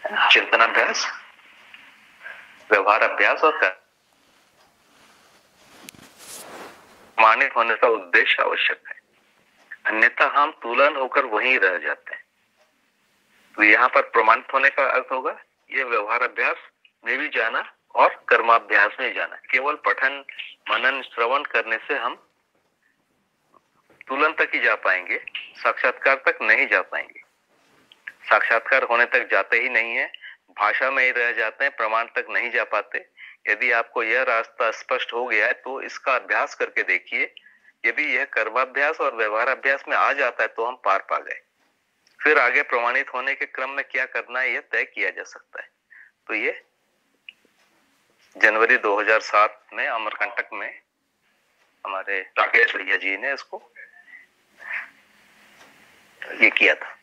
चिंतनाभ्यास, व्यवहार अभ्यास और प्रमाणित होने का उद्देश्य आवश्यक है, अन्यथा हम तुलन होकर वहीं रह जाते हैं। तो यहाँ पर प्रमाणित होने का अर्थ होगा ये व्यवहार अभ्यास में भी जाना और कर्माभ्यास में जाना। केवल पठन मनन श्रवण करने से हम तुलन तक ही जा पाएंगे, साक्षात्कार तक नहीं जा पाएंगे। साक्षात्कार होने तक जाते ही नहीं है, भाषा में ही रह जाते हैं, प्रमाण तक नहीं जा पाते। यदि आपको यह रास्ता स्पष्ट हो गया है तो इसका अभ्यास करके देखिए। यदि यह कर्माभ्यास और व्यवहार अभ्यास में आ जाता है तो हम पार पा गए। फिर आगे प्रमाणित होने के क्रम में क्या करना है यह तय किया जा सकता है। तो ये जनवरी 2007 में अमरकंटक में हमारे राकेश भैया जी ने इसको ये किया था।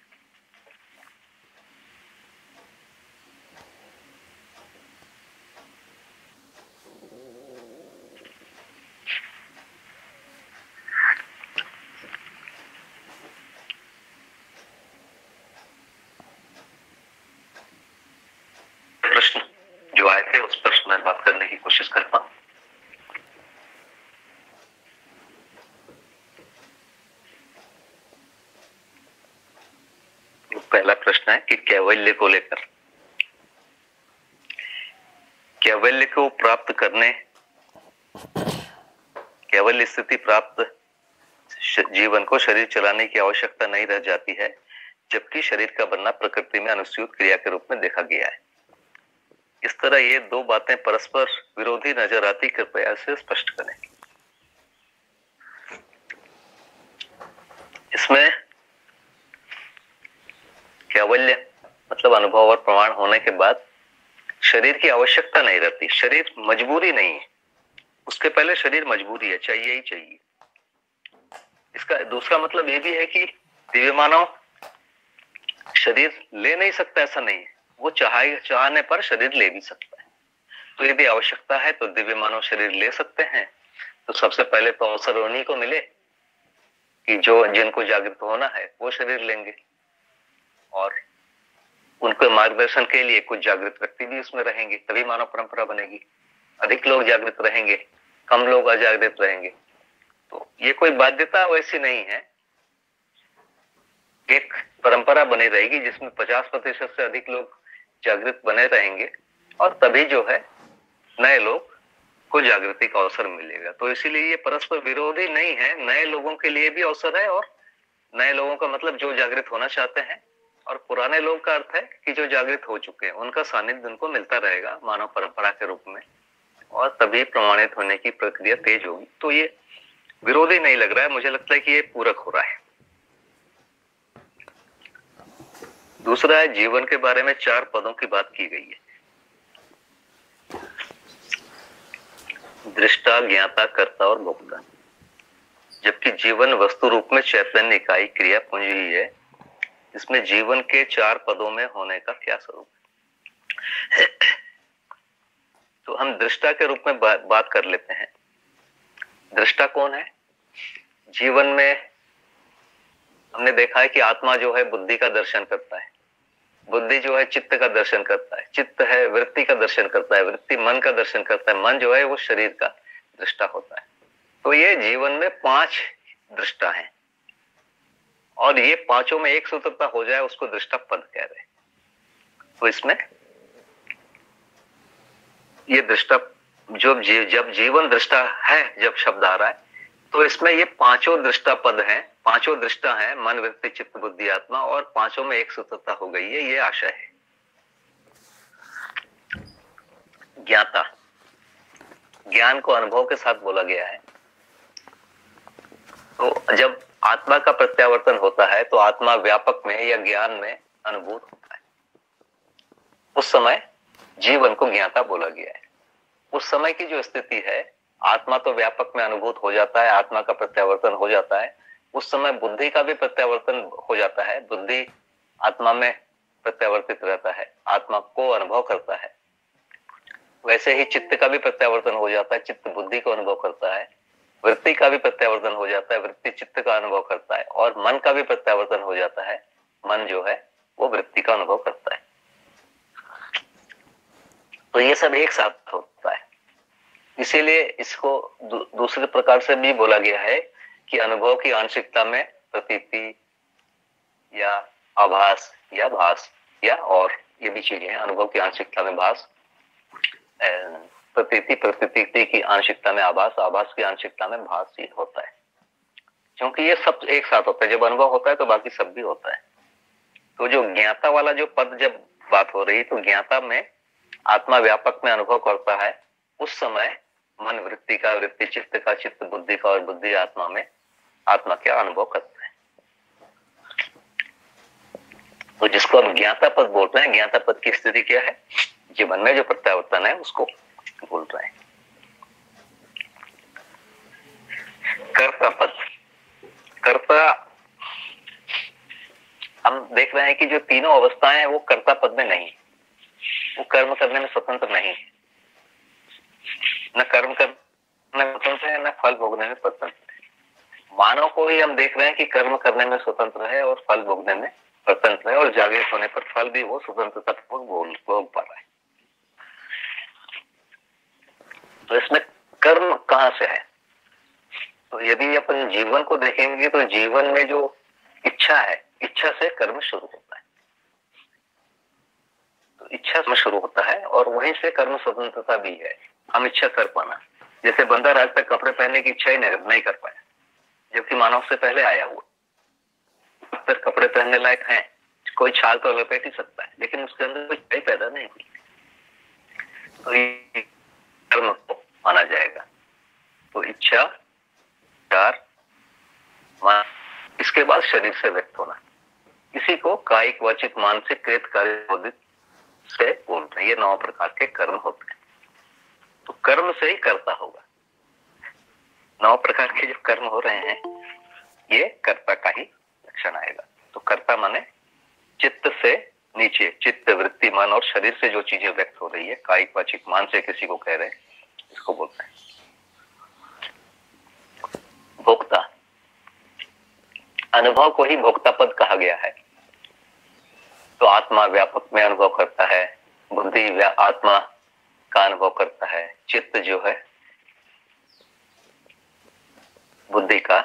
प्रश्न जो आए थे उस प्रश्न में बात करने की कोशिश करता हूं। पहला प्रश्न है कि कैवल्य को लेकर, कैवल्य को प्राप्त करने, कैवल्य स्थिति प्राप्त जीवन को शरीर चलाने की आवश्यकता नहीं रह जाती है, जबकि शरीर का बनना प्रकृति में अनुस्यूत क्रिया के रूप में देखा गया है। इस तरह ये दो बातें परस्पर विरोधी नजर आती, कृपया इसे स्पष्ट करें। इसमें कैवल्य मतलब अनुभव और प्रमाण होने के बाद शरीर की आवश्यकता नहीं रहती, शरीर मजबूरी नहीं है। उसके पहले शरीर मजबूरी है, चाहिए ही चाहिए। इसका दूसरा मतलब ये भी है कि दिव्य मानव शरीर ले नहीं सकता, ऐसा नहीं है, वो चाहने पर शरीर ले भी सकता है। तो यदि आवश्यकता है तो दिव्य मानव शरीर ले सकते हैं। तो सबसे पहले तो अवसर उन्हीं को मिले कि जो जिनको जागृत होना है वो शरीर लेंगे, और उनके मार्गदर्शन के लिए कुछ जागृत व्यक्ति भी उसमें रहेंगे, तभी मानव परंपरा बनेगी। अधिक लोग जागृत रहेंगे, कम लोग अजागृत रहेंगे, तो ये कोई बाध्यता वैसी नहीं है। एक परंपरा बनी रहेगी जिसमें 50% से अधिक लोग जागृत बने रहेंगे, और तभी जो है नए लोग को जागृति का अवसर मिलेगा। तो इसीलिए ये परस्पर विरोधी नहीं है, नए लोगों के लिए भी अवसर है, और नए लोगों का मतलब जो जागृत होना चाहते हैं, और पुराने लोग का अर्थ है कि जो जागृत हो चुके हैं उनका सानिध्य उनको मिलता रहेगा मानव परंपरा के रूप में, और तभी प्रमाणित होने की प्रक्रिया तेज होगी। तो ये विरोधी नहीं लग रहा है, मुझे लगता है कि ये पूरक हो रहा है। दूसरा है जीवन के बारे में 4 पदों की बात की गई है। दृष्टा, ज्ञाता, कर्ता और भोक्ता। जबकि जीवन वस्तु रूप में चैतन्य इकाई क्रिया पूंजी ही है, इसमें जीवन के 4 पदों में होने का क्या स्वरूप है? तो हम दृष्टा के रूप में बात कर लेते हैं। दृष्टा कौन है? जीवन में हमने देखा है कि आत्मा जो है बुद्धि का दर्शन करता है, बुद्धि जो है चित्त का दर्शन करता है, चित्त है वृत्ति का दर्शन करता है, वृत्ति मन का दर्शन करता है, मन जो है वो शरीर का दृष्टा होता है। तो ये जीवन में 5 दृष्टा हैं, और ये पांचों में एक सूत्रता हो जाए उसको दृष्टा पद कह रहे हैं। तो इसमें ये दृष्टा जब जीवन दृष्टा है, जब शब्द आ रहा है, तो इसमें ये 5 दृष्टा पद हैं, 5 दृष्टा हैं, मन वृत्ति चित्त बुद्धि आत्मा, और 5 में एक सूत्रता हो गई है, ये आशय है। ज्ञाता, ज्ञान को अनुभव के साथ बोला गया है। तो जब आत्मा का प्रत्यावर्तन होता है तो आत्मा व्यापक में या ज्ञान में अनुभूत होता है, उस समय जीवन को ज्ञाता बोला गया है। उस समय की जो स्थिति है, आत्मा तो व्यापक में अनुभूत हो जाता है, आत्मा का प्रत्यावर्तन हो जाता है, उस समय बुद्धि का भी प्रत्यावर्तन हो जाता है, बुद्धि आत्मा में प्रत्यावर्तित रहता है, आत्मा को अनुभव करता है। वैसे ही चित्त का भी प्रत्यावर्तन हो जाता है, चित्त बुद्धि को अनुभव करता है, वृत्ति का भी प्रत्यावर्तन हो जाता है, वृत्ति चित्त का अनुभव करता है, और मन का भी प्रत्यावर्तन हो जाता है, मन जो है वो वृत्ति का अनुभव करता है। तो ये सब एक साथ होता है। इसीलिए इसको दूसरे प्रकार से भी बोला गया है कि अनुभव की आंशिकता में प्रतीति या आभास या भास या और ये भी चीजें हैं। अनुभव की आंशिकता में भास, प्रतीति की आंशिकता में आभास, आभास की आंशिकता में भास ही होता है, क्योंकि ये सब एक साथ होता है। जब अनुभव होता है तो बाकी सब भी होता है। तो जो ज्ञाता वाला जो पद जब बात हो रही, तो ज्ञाता में आत्मा व्यापक में अनुभव करता है, उस समय मन वृत्ति का, वृत्ति चित्त का, चित्त बुद्धि का और बुद्धि आत्मा में आत्मा क्या अनुभव करता है। तो जिसको हम ज्ञाता पद बोल रहे हैं, ज्ञाता पद की स्थिति क्या है, जीवन में जो प्रत्यावर्तन है उसको बोल रहे हैं। कर्ता पद, कर्ता हम देख रहे हैं कि जो तीनों अवस्थाएं हैं वो कर्ता पद में नहीं, वो कर्म करने में स्वतंत्र नहीं है। न कर्म करने में स्वतंत्र है, न फल भोगने में स्वतंत्र है। मानव को ही हम देख रहे हैं कि कर्म करने में स्वतंत्र है और फल भोगने में स्वतंत्र है, और जागृत होने पर फल भी वो स्वतंत्रता भोग पा रहा है। तो इसमें कर्म कहां से है? तो यदि अपन जीवन को देखेंगे तो जीवन में जो इच्छा है, इच्छा से कर्म शुरू होता है। तो इच्छा से शुरू होता है और वहीं से कर्म स्वतंत्रता भी है, हम इच्छा कर पाना। जैसे बंदर आज तक कपड़े पहनने की इच्छा ही नहीं कर पाया, जबकि मानव से पहले आया हुआ। अब कपड़े पहनने लायक हैं, कोई छाल तो लपेट ही सकता है, लेकिन उसके अंदर कोई इच्छा पैदा नहीं हुई, तो ये कर्म को माना जाएगा। तो इच्छा, विचार, इसके बाद शरीर से व्यक्त होना, इसी को कायिक, वाचिक, मानसिक, क्रियात्मक, कार्य से बोलते हैं। ये 9 प्रकार के कर्म होते हैं। तो कर्म से ही कर्ता होगा। 9 प्रकार के जो कर्म हो रहे हैं ये कर्ता का ही लक्षण आएगा। तो कर्ता माने चित्त से नीचे, चित्त, वृत्ति, मन और शरीर से जो चीजें व्यक्त हो रही है, कायिक, वाचिक, मान से किसी को कह रहे हैं, इसको बोलते हैं भोक्ता। अनुभव को ही भोक्ता पद कहा गया है। तो आत्मा व्यापक में अनुभव करता है, बुद्धि आत्मा का अनुभव करता है, चित्त जो है बुद्धि का,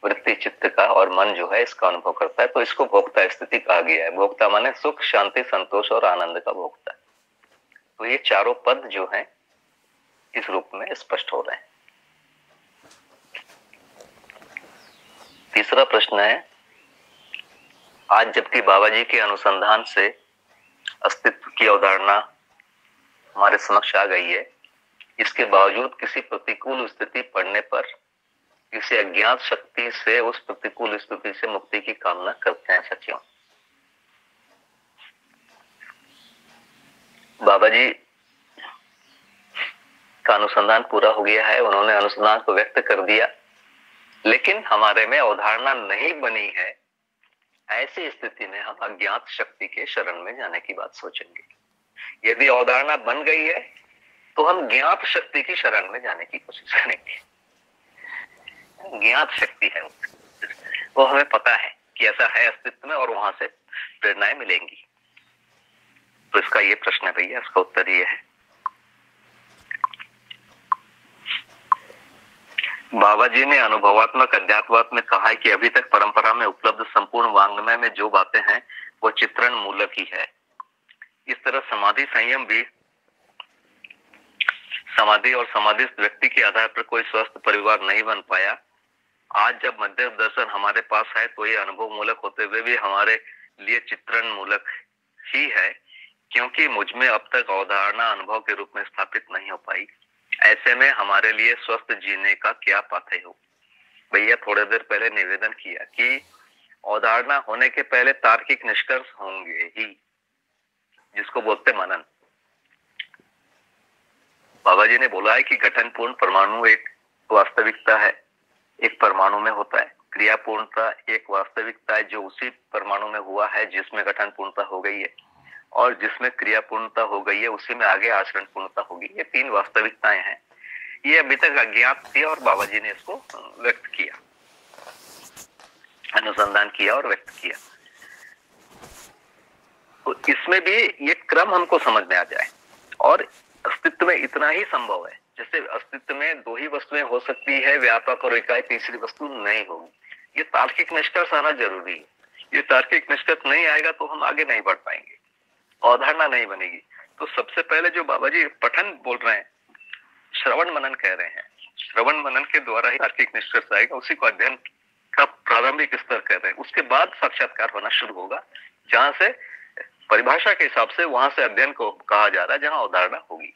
वृत्ति चित्त का और मन जो है इसका अनुभव करता है। तो इसको भोक्ता स्थिति कहा गया है। भोक्ता माने सुख, शांति, संतोष और आनंद का भोक्ता। तो ये चारों पद जो हैं इस रूप में स्पष्ट हो रहे हैं। तीसरा प्रश्न है, आज जबकि बाबा जी के अनुसंधान से अस्तित्व की अवधारणा हमारे समक्ष आ गई है, इसके बावजूद किसी प्रतिकूल स्थिति पड़ने पर किसी अज्ञात शक्ति से उस प्रतिकूल स्थिति से मुक्ति की कामना करते हैं, ऐसा क्यों? बाबा जी का अनुसंधान पूरा हो गया है, उन्होंने अनुसंधान को व्यक्त कर दिया, लेकिन हमारे में अवधारणा नहीं बनी है। ऐसी स्थिति में हम अज्ञात शक्ति के शरण में जाने की बात सोचेंगे। यदि अवधारणा बन गई है तो हम ज्ञात शक्ति की शरण में जाने की कोशिश करेंगे। ज्ञात शक्ति है, वो हमें पता है कि ऐसा है अस्तित्व में और वहां से प्रेरणाएं मिलेंगी। तो इसका ये प्रश्न है भैया, इसका उत्तर ये है, बाबा जी ने अनुभवात्मक अध्यात्मवाद में कहा है कि अभी तक परंपरा में उपलब्ध संपूर्ण वांग्मय में जो बातें हैं वो चित्रण मूलक ही है। इस तरह समाधि संयम भी समाधि और समाधिस्थ व्यक्ति के आधार पर कोई स्वस्थ परिवार नहीं बन पाया। आज जब मध्य दर्शन हमारे पास है तो ये अनुभव मूलक होते हुए भी हमारे लिए चित्रण मूलक ही है, क्योंकि मुझमें अब तक अवधारणा अनुभव के रूप में स्थापित नहीं हो पाई। ऐसे में हमारे लिए स्वस्थ जीने का क्या पाथेय हो? भैया थोड़ी देर पहले निवेदन किया कि अवधारणा होने के पहले तार्किक निष्कर्ष होंगे ही, जिसको बोलते मनन। बाबा जी ने बोला है कि गठनपूर्ण परमाणु एक वास्तविकता है, एक परमाणु में होता है। क्रियापूर्णता एक वास्तविकता है जो उसी परमाणु में हुआ है जिसमें गठन पूर्णता हो गई है, और जिसमें क्रिया पूर्णता हो गई है उसी में आगे आचरण पूर्णता होगी। ये 3 वास्तविकताएं हैं। ये अभी तक अज्ञात थी और बाबा जी ने इसको व्यक्त किया, अनुसंधान किया और व्यक्त किया। तो इसमें भी ये क्रम हमको समझ में आ जाए। और अस्तित्व में इतना ही संभव है। जैसे अस्तित्व में दो ही वस्तुएं हो सकती है, व्यापक और इकाई, तीसरी वस्तु नहीं होगी। ये तार्किक निष्कर्ष आना जरूरी है। ये तार्किक निष्कर्ष नहीं आएगा तो हम आगे नहीं बढ़ पाएंगे, अवधारणा नहीं बनेगी। तो सबसे पहले जो बाबा जी पठन बोल रहे हैं, श्रवण मनन कह रहे हैं, श्रवण मनन के द्वारा ही तार्किक निष्कर्ष आएगा। उसी को अध्ययन का प्रारंभिक स्तर कह रहे हैं। उसके बाद साक्षात्कार होना शुरू होगा, जहां से परिभाषा के हिसाब से वहां से अध्ययन को कहा जा रहा है, जहां अवधारणा होगी।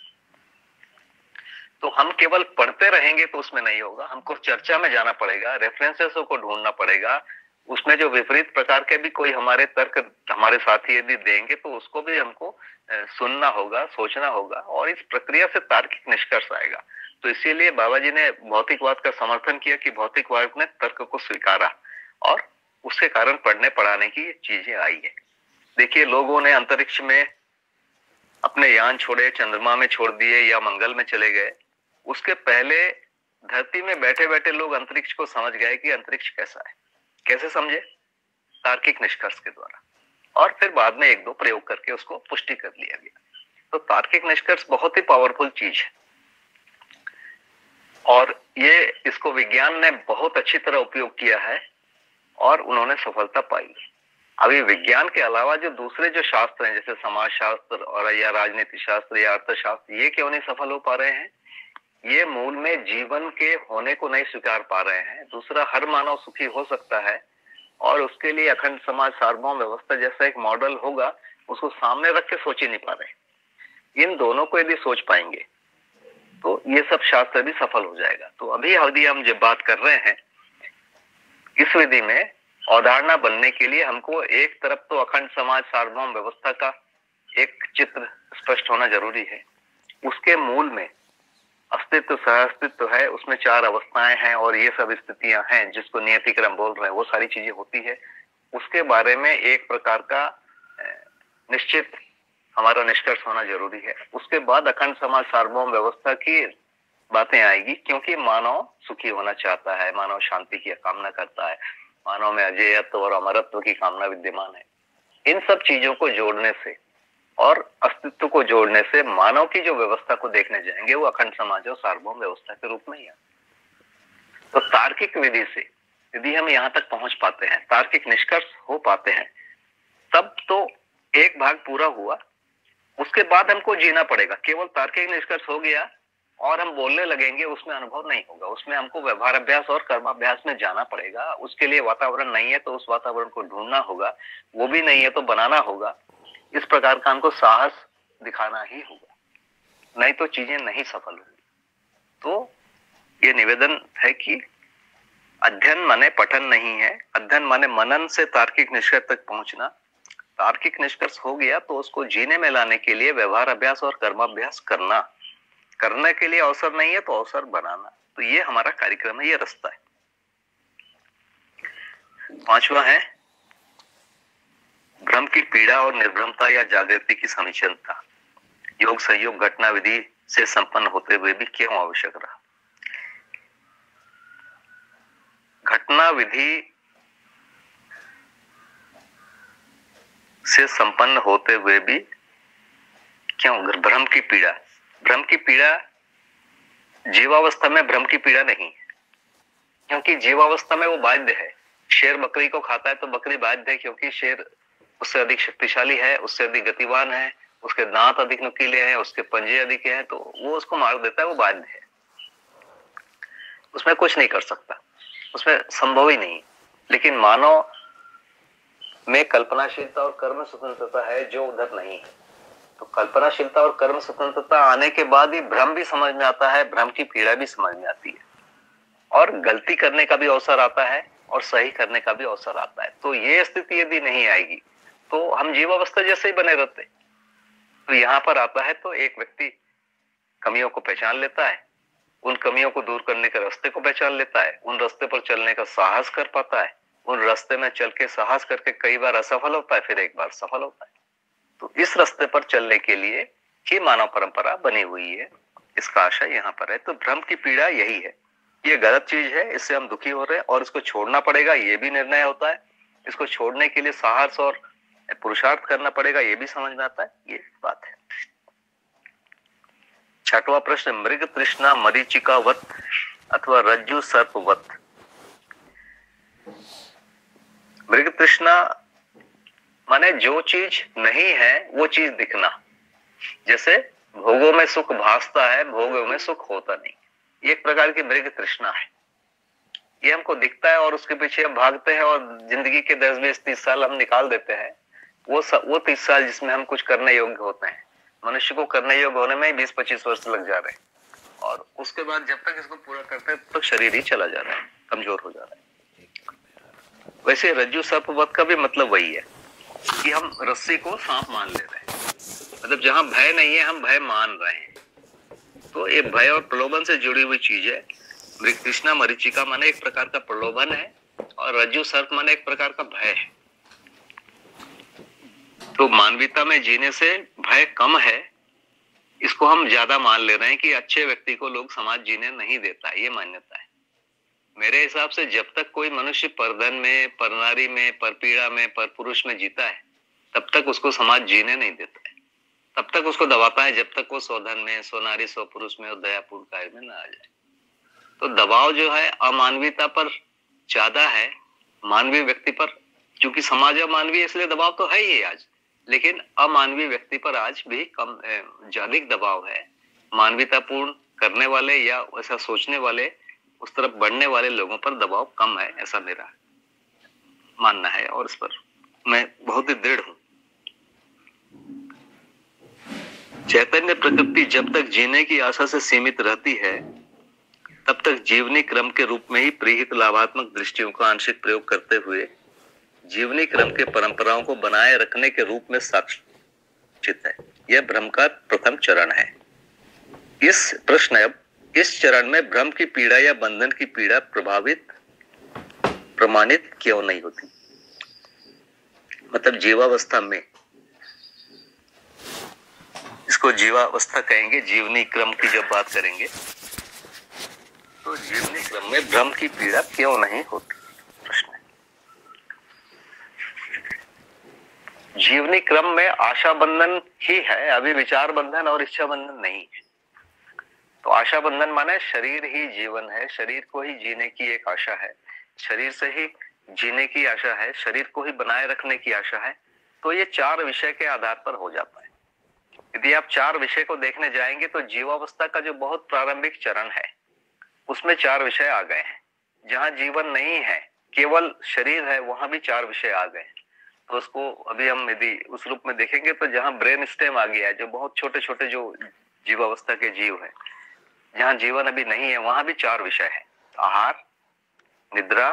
तो हम केवल पढ़ते रहेंगे तो उसमें नहीं होगा, हमको चर्चा में जाना पड़ेगा, रेफरेंसेस को ढूंढना पड़ेगा। उसमें जो विपरीत प्रकार के भी कोई हमारे तर्क हमारे साथी यदि देंगे तो उसको भी हमको सुनना होगा, सोचना होगा, और इस प्रक्रिया से तार्किक निष्कर्ष आएगा। तो इसीलिए बाबा जी ने भौतिकवाद का समर्थन किया कि भौतिकवाद ने तर्क को स्वीकारा और उसके कारण पढ़ने पढ़ाने की चीजें आई है। देखिए, लोगों ने अंतरिक्ष में अपने यान छोड़े, चंद्रमा में छोड़ दिए या मंगल में चले गए। उसके पहले धरती में बैठे बैठे लोग अंतरिक्ष को समझ गए कि अंतरिक्ष कैसा है। कैसे समझे? तार्किक निष्कर्ष के द्वारा, और फिर बाद में एक दो प्रयोग करके उसको पुष्टि कर लिया गया। तो तार्किक निष्कर्ष बहुत ही पावरफुल चीज है, और ये इसको विज्ञान ने बहुत अच्छी तरह उपयोग किया है और उन्होंने सफलता पाई। अभी विज्ञान के अलावा जो दूसरे जो शास्त्र हैं, जैसे समाजशास्त्र और या राजनीति शास्त्र या अर्थशास्त्र, ये क्यों नहीं सफल हो पा रहे हैं? ये मूल में जीवन के होने को नहीं स्वीकार पा रहे हैं। दूसरा, हर मानव सुखी हो सकता है और उसके लिए अखंड समाज, सार्वभौम व्यवस्था जैसा एक मॉडल होगा, उसको सामने रख के सोच ही नहीं पा रहे। इन दोनों को यदि सोच पाएंगे तो ये सब शास्त्र भी सफल हो जाएगा। तो अभी यदि हम जब बात कर रहे हैं इस विधि में अवधारणा बनने के लिए हमको एक तरफ तो अखंड समाज, सार्वभौम व्यवस्था का एक चित्र स्पष्ट होना जरूरी है। उसके मूल में अस्तित्व, सह अस्तित्व है, उसमें चार अवस्थाएं हैं और ये सब स्थितियां हैं जिसको नियतिक्रम बोल रहे हैं, वो सारी चीजें होती है। उसके बारे में एक प्रकार का निश्चित हमारा निष्कर्ष होना जरूरी है। उसके बाद अखंड समाज, सार्वभौम व्यवस्था की बातें आएगी, क्योंकि मानव सुखी होना चाहता है, मानव शांति की कामना करता है, मानव में अजेयत्व और अमरत्व की कामना विद्यमान है। इन सब चीजों को जोड़ने से और अस्तित्व को जोड़ने से मानव की जो व्यवस्था को देखने जाएंगे वो अखंड समाज और सार्वभौम व्यवस्था के रूप में ही है। तो तार्किक विधि से यदि हम यहाँ तक पहुंच पाते हैं, तार्किक निष्कर्ष हो पाते हैं, तब तो एक भाग पूरा हुआ। उसके बाद हमको जीना पड़ेगा। केवल तार्किक निष्कर्ष हो गया और हम बोलने लगेंगे, उसमें अनुभव नहीं होगा। उसमें हमको व्यवहार अभ्यास और कर्माभ्यास में जाना पड़ेगा। उसके लिए वातावरण नहीं है तो उस वातावरण को ढूंढना होगा, वो भी नहीं है तो बनाना होगा। इस प्रकार का हमको साहस दिखाना ही होगा, नहीं तो चीजें नहीं सफल होंगी। तो ये निवेदन है कि अध्ययन माने पठन नहीं है, अध्ययन माने मनन से तार्किक निष्कर्ष तक पहुंचना। तार्किक निष्कर्ष हो गया तो उसको जीने में लाने के लिए व्यवहार अभ्यास और कर्माभ्यास करना, करने के लिए अवसर नहीं है तो अवसर बनाना। तो ये हमारा कार्यक्रम है, ये रास्ता है। पांचवा है भ्रम की पीड़ा और निर्भ्रमता या जागृति की समीचीनता। योग संयोग घटना विधि से संपन्न होते हुए भी क्यों आवश्यक रहा? घटना विधि से संपन्न होते हुए भी क्यों? भ्रम की पीड़ा। भ्रम की पीड़ा जीवावस्था में भ्रम की पीड़ा नहीं है, क्योंकि जीवावस्था में वो बाध्य है। शेर बकरी को खाता है तो बकरी बाध्य है, क्योंकि शेर उससे अधिक शक्तिशाली है, उससे अधिक गतिवान है, उसके दांत अधिक नुकीले हैं, उसके पंजे अधिक हैं, तो वो उसको मार देता है, वो बाध्य है। उसमें कुछ नहीं कर सकता, उसमें संभव ही नहीं। लेकिन मानव में कल्पनाशीलता और कर्म स्वतंत्रता है जो उधर नहीं है। तो कल्पनाशीलता और कर्म स्वतंत्रता आने के बाद ही भ्रम भी समझ में आता है, भ्रम की पीड़ा भी समझ में आती है, और गलती करने का भी अवसर आता है और सही करने का भी अवसर आता है। तो ये स्थिति यदि नहीं आएगी तो हम जीवावस्था जैसे ही बने रहते। तो यहाँ पर आता है तो एक व्यक्ति कमियों को पहचान लेता है, उन कमियों को दूर करने के रास्ते को पहचान लेता है, उन रास्ते पर चलने का साहस कर पाता है, उन रास्ते में चल के साहस करके कई बार असफल होता है, फिर एक बार सफल होता है। तो इस रास्ते पर चलने के लिए ही मानव परंपरा बनी हुई है, इसका आशय यहाँ पर है। तो भ्रम की पीड़ा यही है, ये गलत चीज है, इससे हम दुखी हो रहे हैं और इसको छोड़ना पड़ेगा, ये भी निर्णय होता है। इसको छोड़ने के लिए साहस और पुरुषार्थ करना पड़ेगा, ये भी समझ में आता है, ये बात है। छठवां प्रश्न, मृग तृष्णा मरीचिकावत अथवा रज्जु सर्पवत। मृग तृष्णा माने जो चीज नहीं है वो चीज दिखना। जैसे भोगों में सुख भासता है, भोगों में सुख होता नहीं, ये एक प्रकार की मृग तृष्णा है। ये हमको दिखता है और उसके पीछे हम भागते हैं और जिंदगी के 10, 20, 30 साल हम निकाल देते हैं। वो 30 साल जिसमें हम कुछ करने योग्य होते हैं, मनुष्य को करने योग्य होने में 20-25 वर्ष लग जा रहे हैं, और उसके बाद जब तक इसको पूरा करते हैं तब तक शरीर ही चला जा रहा है, कमजोर हो जा रहा है। वैसे रज्जु सर्पवत का भी मतलब वही है कि हम रस्सी को सांप मान ले रहे हैं, मतलब जहां भय नहीं है हम भय मान रहे हैं। तो ये भय और प्रलोभन से जुड़ी हुई चीज है। मृग तृष्णा मरीचिका माने एक प्रकार का प्रलोभन है, और रज्जु सर्प माने एक प्रकार का भय है। तो मानवीयता में जीने से भय कम है, इसको हम ज्यादा मान ले रहे हैं कि अच्छे व्यक्ति को लोग समाज जीने नहीं देता है, ये मान्यता है। मेरे हिसाब से जब तक कोई मनुष्य परधन में, परनारी में, परपीड़ा में, परपुरुष में जीता है, तब तक उसको समाज जीने नहीं देता है, तब तक उसको दबाता है, जब तक वो स्वधन में, स्वनारी, स्वपुरुष में और दयापूर्ण कार्य में ना आ जाए। तो दबाव जो है अमानवीयता पर ज्यादा है, मानवीय व्यक्ति पर। क्योंकि समाज अमानवीय इसलिए दबाव तो है ही आज, लेकिन अमानवीय व्यक्ति पर आज भी कम अधिक दबाव है। मानवीयतापूर्ण करने वाले या ऐसा सोचने वाले, उस तरफ बढ़ने वाले लोगों पर दबाव कम है, ऐसा मेरा मानना है, और इस पर मैं बहुत ही दृढ़ हूं। चैतन्य प्रकृति जब तक जीने की आशा से सीमित रहती है, तब तक जीवनी क्रम के रूप में ही प्रीहित लाभात्मक दृष्टियों का आंशिक प्रयोग करते हुए जीवनी क्रम के परंपराओं को बनाए रखने के रूप में साक्षित है। यह भ्रम का प्रथम चरण है। इस चरण में भ्रम की पीड़ा या बंधन की पीड़ा प्रमाणित क्यों नहीं होती? मतलब जीवावस्था में, इसको जीवावस्था कहेंगे। जीवनी क्रम की जब बात करेंगे तो जीवनी क्रम में भ्रम की पीड़ा क्यों नहीं होती? प्रश्न है। जीवनी क्रम में आशा बंधन ही है, अभी विचार बंधन और इच्छा बंधन नहीं है। तो आशा बंधन माने शरीर ही जीवन है, शरीर को ही जीने की एक आशा है, शरीर से ही जीने की आशा है, शरीर को ही बनाए रखने की आशा है। तो ये 4 विषय के आधार पर हो जाता है। यदि आप 4 विषय को देखने जाएंगे तो जीवावस्था का जो बहुत प्रारंभिक चरण है उसमें 4 विषय आ गए हैं। जहां जीवन नहीं है, केवल शरीर है, वहां भी 4 विषय आ गए हैं। तो उसको अभी हम यदि उस रूप में देखेंगे तो जहां ब्रेन स्टेम आ गया है, जो बहुत छोटे छोटे जो जीवावस्था के जीव है, जहां जीवन अभी नहीं है, वहां भी 4 विषय है। आहार, निद्रा,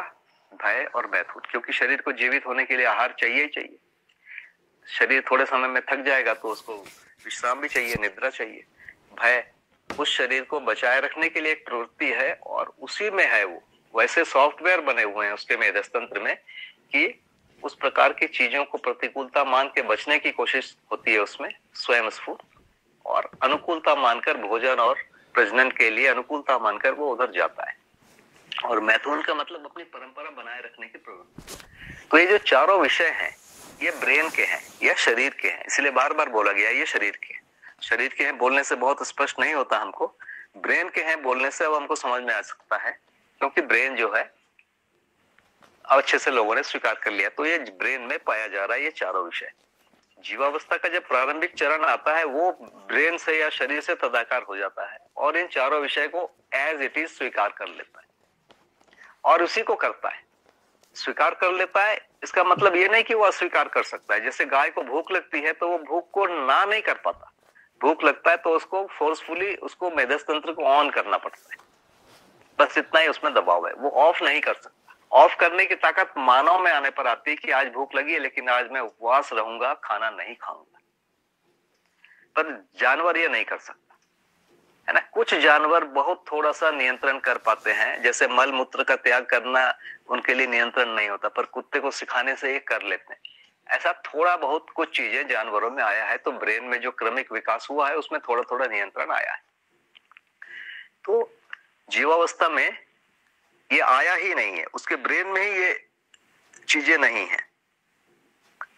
भय और मैथुन। क्योंकि शरीर को जीवित होने के लिए आहार चाहिए ही चाहिए। शरीर थोड़े समय में थक जाएगा तो उसको विश्राम भी चाहिए, निद्रा चाहिए। भय उस शरीर को बचाए रखने के लिए एक प्रवृत्ति है, और उसी में है वो वैसे सॉफ्टवेयर बने हुए हैं उसके मेधस्तंत्र में कि उस प्रकार की चीजों को प्रतिकूलता मान के बचने की कोशिश होती है उसमें स्वयं स्फूर्त, और अनुकूलता मानकर भोजन और प्रजनन के लिए अनुकूलता मानकर वो उधर जाता है। और मैथुन का मतलब अपनी परंपरा बनाए रखने की प्रवृत्ति। तो ये जो 4 विषय हैं ये ब्रेन के हैं या शरीर के हैं, इसलिए बार बार बोला गया ये शरीर के हैं। शरीर के हैं बोलने से बहुत स्पष्ट नहीं होता हमको, ब्रेन के हैं बोलने से अब हमको समझ में आ सकता है, क्योंकि ब्रेन जो है अच्छे से लोगों ने स्वीकार कर लिया। तो ये ब्रेन में पाया जा रहा है ये 4 विषय। जीवावस्था का जब प्रारंभिक चरण आता है वो ब्रेन से या शरीर से तदाकार हो जाता है, और इन 4 विषय को एज इट इज स्वीकार कर लेता है, और उसी को करता है, स्वीकार कर लेता है। इसका मतलब ये नहीं कि वो अस्वीकार कर सकता है। जैसे गाय को भूख लगती है तो वो भूख को ना नहीं कर पाता, भूख लगता है तो उसको फोर्सफुली उसको मेधस्तंत्र को ऑन करना पड़ता है, बस इतना ही उसमें दबाव है, वो ऑफ नहीं कर सकता। ऑफ करने की ताकत मानव में आने पर आती है कि आज भूख लगी है लेकिन आज मैं उपवास रहूंगा, खाना नहीं खाऊंगा। पर जानवर ये नहीं कर सकता है ना। कुछ जानवर बहुत थोड़ा सा नियंत्रण कर पाते हैं, जैसे मल मूत्र का त्याग करना उनके लिए नियंत्रण नहीं होता, पर कुत्ते को सिखाने से ये कर लेते हैं। ऐसा थोड़ा बहुत कुछ चीजें जानवरों में आया है। तो ब्रेन में जो क्रमिक विकास हुआ है उसमें थोड़ा थोड़ा नियंत्रण आया है। तो जीवावस्था में ये आया ही नहीं है, उसके ब्रेन में ही ये चीजें नहीं है।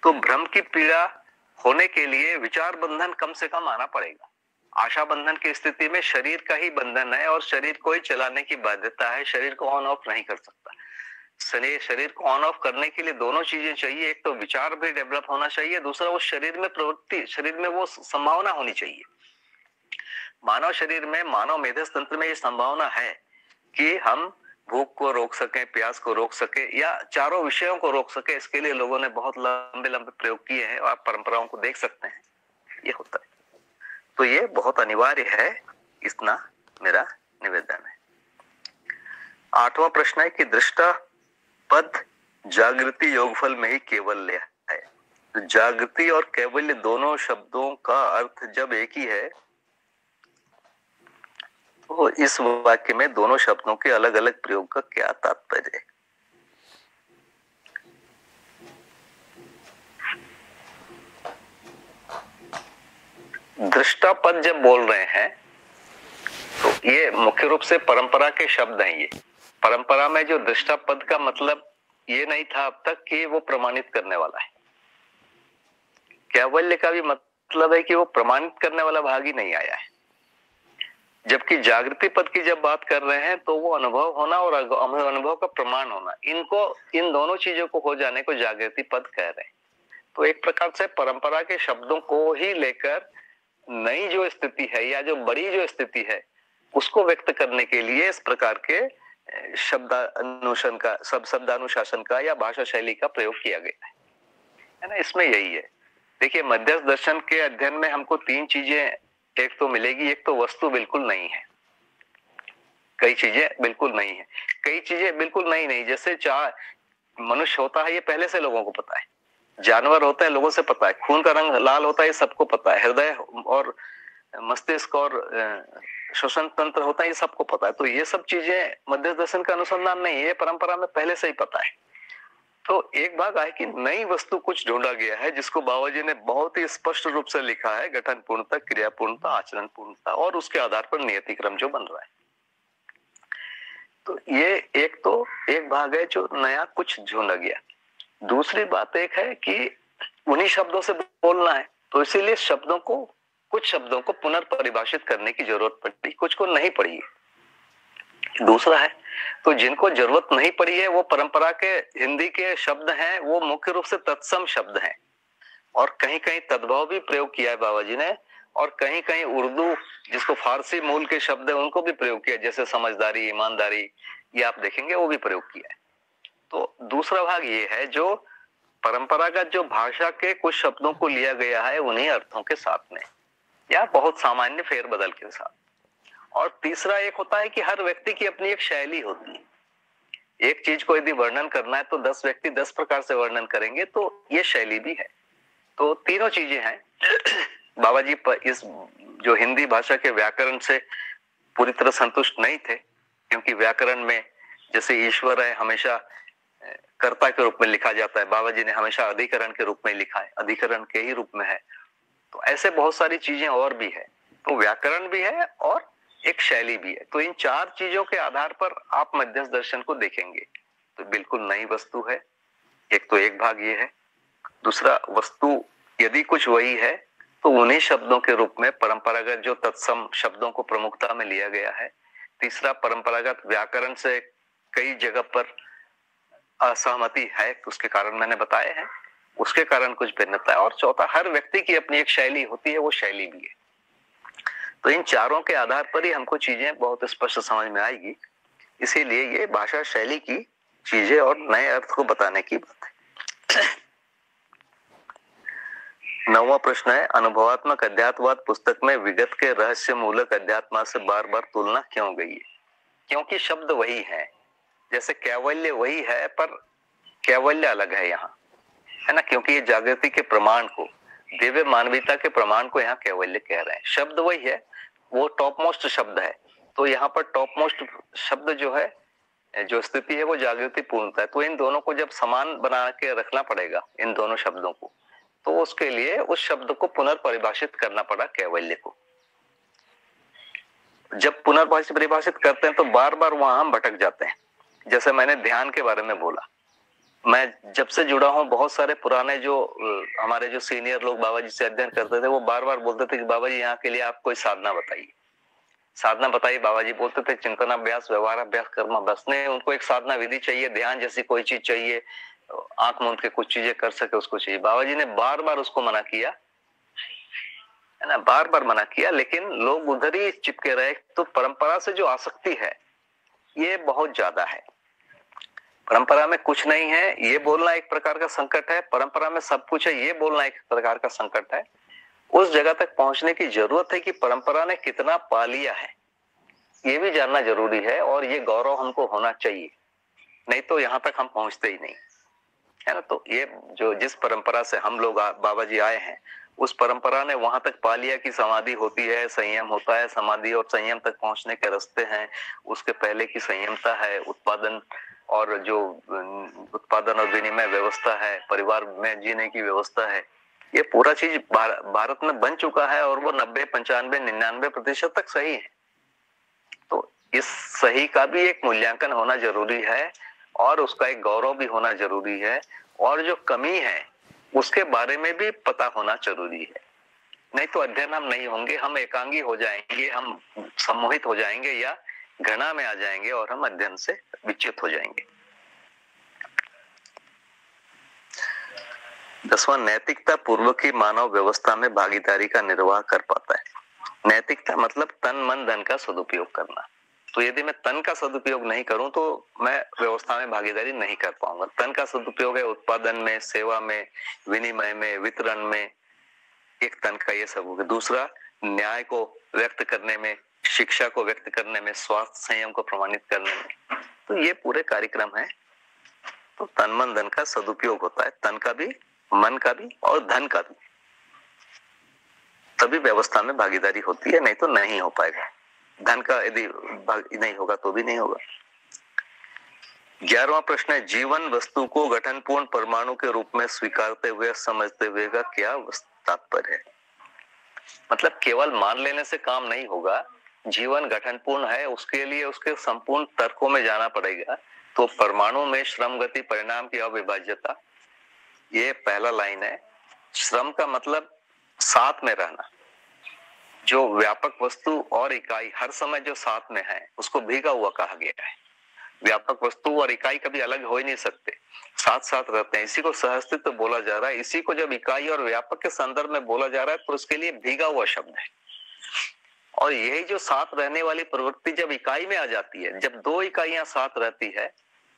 तो भ्रम की पीड़ा होने के लिए विचार बंधन कम से कम आना पड़ेगा। आशा बंधन की स्थिति में शरीर का ही बंधन है और शरीर को ही चलाने की बाध्यता है, शरीर को ऑन ऑफ नहीं कर सकता। शरीर को ऑन ऑफ करने के लिए दोनों चीजें चाहिए, एक तो विचार भी डेवलप होना चाहिए, दूसरा उस शरीर में प्रवृत्ति, शरीर में वो संभावना होनी चाहिए। मानव शरीर में, मानव मेधस तंत्र में ये संभावना है कि हम भूख को रोक सके, प्यास को रोक सके या चारों विषयों को रोक सके। इसके लिए लोगों ने बहुत लंबे लंबे प्रयोग किए हैं और आप परंपराओं को देख सकते हैं, ये होता है। तो ये बहुत अनिवार्य है, इतना मेरा निवेदन है। 8वां प्रश्न है कि दृष्टा पद जागृति योगफल में ही कैवल्य है। तो जागृति और कैवल्य दोनों शब्दों का अर्थ जब एक ही है तो इस वाक्य में दोनों शब्दों के अलग अलग प्रयोग का क्या तात्पर्य है? दृष्टा पद जब बोल रहे हैं तो ये मुख्य रूप से परंपरा के शब्द हैं। ये परंपरा में जो दृष्टा पद का मतलब ये नहीं था अब तक कि वो प्रमाणित करने वाला है। कैवल्य का भी मतलब है कि वो प्रमाणित करने वाला भाग ही नहीं आया है। जबकि जागृति पद की जब बात कर रहे हैं तो वो अनुभव होना और अनुभव का प्रमाण होना, इन दोनों चीजों को हो जाने को जागृति पद कह रहे हैं। तो एक प्रकार से परंपरा के शब्दों को ही लेकर नई जो स्थिति है या जो बड़ी जो स्थिति है उसको व्यक्त करने के लिए इस प्रकार के शब्दानुशासन का या भाषा शैली का प्रयोग किया गया है ना। इसमें यही है। देखिए, मध्यस्थ दर्शन के अध्ययन में हमको 3 चीजें एक तो मिलेगी। एक तो वस्तु बिल्कुल नहीं है, कई चीजें बिल्कुल नहीं है, कई चीजें बिल्कुल नहीं। जैसे मनुष्य होता है ये पहले से लोगों को पता है, जानवर होते हैं लोगों से पता है, खून का रंग लाल होता है ये सबको पता है, हृदय और मस्तिष्क और श्वसन तंत्र होता है ये सबको पता है। तो ये सब चीजें मध्यस्थ दर्शन का अनुसंधान नहीं है, ये परंपरा में पहले से ही पता है। तो एक बात है कि नई वस्तु कुछ ढूंढा गया है जिसको बाबा जी ने बहुत ही स्पष्ट रूप से लिखा है, गठन पूर्णता, क्रिया पूर्णता, आचरण पूर्णता, और उसके आधार पर नियति क्रम जो बन रहा है। तो ये एक भाग है जो नया कुछ ढूंढा गया। दूसरी बात एक है कि उन्हीं शब्दों से बोलना है, तो इसीलिए कुछ शब्दों को पुनर्परिभाषित करने की जरूरत पड़ी, कुछ को नहीं पड़ी है। दूसरा है तो जिनको जरूरत नहीं पड़ी है वो परंपरा के हिंदी के शब्द हैं, वो मुख्य रूप से तत्सम शब्द हैं और कहीं कहीं तद्भव भी प्रयोग किया है बाबा जी ने, और कहीं कहीं उर्दू जिसको फारसी मूल के शब्द है उनको भी प्रयोग किया, जैसे समझदारी, ईमानदारी, ये आप देखेंगे वो भी प्रयोग किया है। तो दूसरा भाग ये है जो परंपरागत जो भाषा के कुछ शब्दों को लिया गया है उन्हीं अर्थों के साथ में या बहुत सामान्य फेरबदल के साथ। और तीसरा एक होता है कि हर व्यक्ति की अपनी एक शैली होती है। एक चीज को यदि वर्णन करना है तो 10 व्यक्ति 10 प्रकार से वर्णन करेंगे, तो ये शैली भी है। तो तीनों चीजें हैं। बाबा जी इस जो हिंदी भाषा के व्याकरण से पूरी तरह संतुष्ट नहीं थे, क्योंकि व्याकरण में जैसे ईश्वर है हमेशा कर्ता के रूप में लिखा जाता है, बाबा जी ने हमेशा अधिकरण के रूप में लिखा है, अधिकरण के ही रूप में है। तो ऐसे बहुत सारी चीजें और भी है। तो व्याकरण भी है और एक शैली भी है। तो इन 4 चीजों के आधार पर आप मध्यस्थ दर्शन को देखेंगे तो बिल्कुल नई वस्तु है। एक तो एक भाग ये है। दूसरा, वस्तु यदि कुछ वही है तो उन्हीं शब्दों के रूप में परंपरागत जो तत्सम शब्दों को प्रमुखता में लिया गया है। तीसरा, परंपरागत व्याकरण से कई जगह पर असहमति है, उसके कारण मैंने बताए हैं, उसके कारण कुछ भिन्नता है। और चौथा, हर व्यक्ति की अपनी एक शैली होती है, वो शैली भी है। तो इन चारों के आधार पर ही हमको चीजें बहुत स्पष्ट समझ में आएगी। इसीलिए ये भाषा शैली की चीजें और नए अर्थ को बताने की बात है। 9वां प्रश्न है, अनुभवात्मक अध्यात्मवाद पुस्तक में विगत के रहस्य मूलक अध्यात्म से बार बार तुलना क्यों गई है? क्योंकि शब्द वही है, जैसे कैवल्य वही है पर कैवल्य अलग है यहाँ, है ना। क्योंकि ये जागृति के प्रमाण को, दिव्य मानवीयता के प्रमाण को यहाँ कैवल्य कह रहे हैं। शब्द वही है, वो टॉप मोस्ट शब्द है। तो यहाँ पर टॉप मोस्ट शब्द जो है, जो स्थिति है वो जागृति पूर्णता है। तो इन दोनों को जब समान बना के रखना पड़ेगा, इन दोनों शब्दों को, तो उसके लिए उस शब्द को पुनर्परिभाषित करना पड़ा कैवल्य को। जब पुनर्परिभाषित करते हैं तो बार बार वहां हम भटक जाते हैं। जैसे मैंने ध्यान के बारे में बोला, मैं जब से जुड़ा हूँ, बहुत सारे पुराने जो हमारे जो सीनियर लोग बाबा जी से अध्ययन करते थे, वो बार बार बोलते थे कि बाबा जी यहाँ के लिए आप कोई साधना बताइए, साधना बताइए। बाबा जी बोलते थे चिंतन अभ्यास, व्यवहार अभ्यास, कर्म अभ्यास नहीं, उनको एक साधना विधि चाहिए, ध्यान जैसी कोई चीज चाहिए, आंख मूंद के कुछ चीजें कर सके उसको चाहिए। बाबा जी ने बार बार उसको मना किया, है ना, बार बार मना किया, लेकिन लोग उधर ही चिपके रहे। तो परंपरा से जो आसक्ति है ये बहुत ज्यादा है। परंपरा में कुछ नहीं है ये बोलना एक प्रकार का संकट है, परंपरा में सब कुछ है ये बोलना एक प्रकार का संकट है। उस जगह तक पहुंचने की जरूरत है कि परंपरा ने कितना पा लिया है ये भी जानना जरूरी है, और ये गौरव हमको होना चाहिए, नहीं तो यहां तक हम पहुंचते ही नहीं, है ना। तो ये जो जिस परंपरा से हम लोग बाबा जी आए हैं, उस परंपरा ने वहां तक पा लिया कि समाधि होती है, संयम होता है, समाधि और संयम तक पहुंचने के रास्ते हैं। उसके पहले की संयमता है, उत्पादन और जो उत्पादन और विनिमय व्यवस्था है, परिवार में जीने की व्यवस्था है, ये पूरा चीज भारत में बन चुका है, और वो 90, 95, 99% तक सही है। तो इस सही का भी एक मूल्यांकन होना जरूरी है, और उसका एक गौरव भी होना जरूरी है, और जो कमी है उसके बारे में भी पता होना जरूरी है। नहीं तो अध्ययन हम नहीं होंगे, हम एकांगी हो जाएंगे, हम सम्मोहित हो जाएंगे या घृणा में आ जाएंगे, और हम अध्ययन से विच्युत हो जाएंगे। 10वां, नैतिकता पूर्वक ही मानव व्यवस्था में भागीदारी का निर्वाह कर पाता है। नैतिकता मतलब तन मन धन का सदुपयोग करना। तो यदि मैं तन का सदुपयोग नहीं करूं तो मैं व्यवस्था में भागीदारी नहीं कर पाऊंगा। तन का सदुपयोग है उत्पादन में, सेवा में, विनिमय में, वितरण में, एक तन का ये सब हो गया। दूसरा, न्याय को व्यक्त करने में, शिक्षा को व्यक्त करने में, स्वास्थ्य संयम को प्रमाणित करने में। तो ये पूरे कार्यक्रम है। तो तन मन धन का सदुपयोग होता है, तन का भी, मन का भी और धन का भी, तभी व्यवस्था में भागीदारी होती है, नहीं तो नहीं हो पाएगा। धन का यदि नहीं होगा तो भी नहीं होगा। 11वां प्रश्न है, जीवन वस्तु को गठनपूर्ण परमाणु के रूप में स्वीकारते हुए, समझते हुए का क्या तात्पर्य है? मतलब केवल मान लेने से काम नहीं होगा, जीवन गठनपूर्ण है, उसके लिए उसके संपूर्ण तर्कों में जाना पड़ेगा। तो परमाणु में श्रम गति परिणाम की अविभाज्यता, ये पहला लाइन है। श्रम का मतलब साथ में रहना, जो व्यापक वस्तु और इकाई हर समय जो साथ में है उसको भीगा हुआ कहा गया है। व्यापक वस्तु और इकाई कभी अलग हो ही नहीं सकते, साथ साथ रहते हैं। इसी को सहअस्तित्व बोला जा रहा है। इसी को जब इकाई और व्यापक के संदर्भ में बोला जा रहा है तो उसके लिए भीगा हुआ शब्द है। और यही जो साथ रहने वाली प्रवृत्ति जब इकाई में आ जाती है, जब दो इकाइयां साथ रहती है,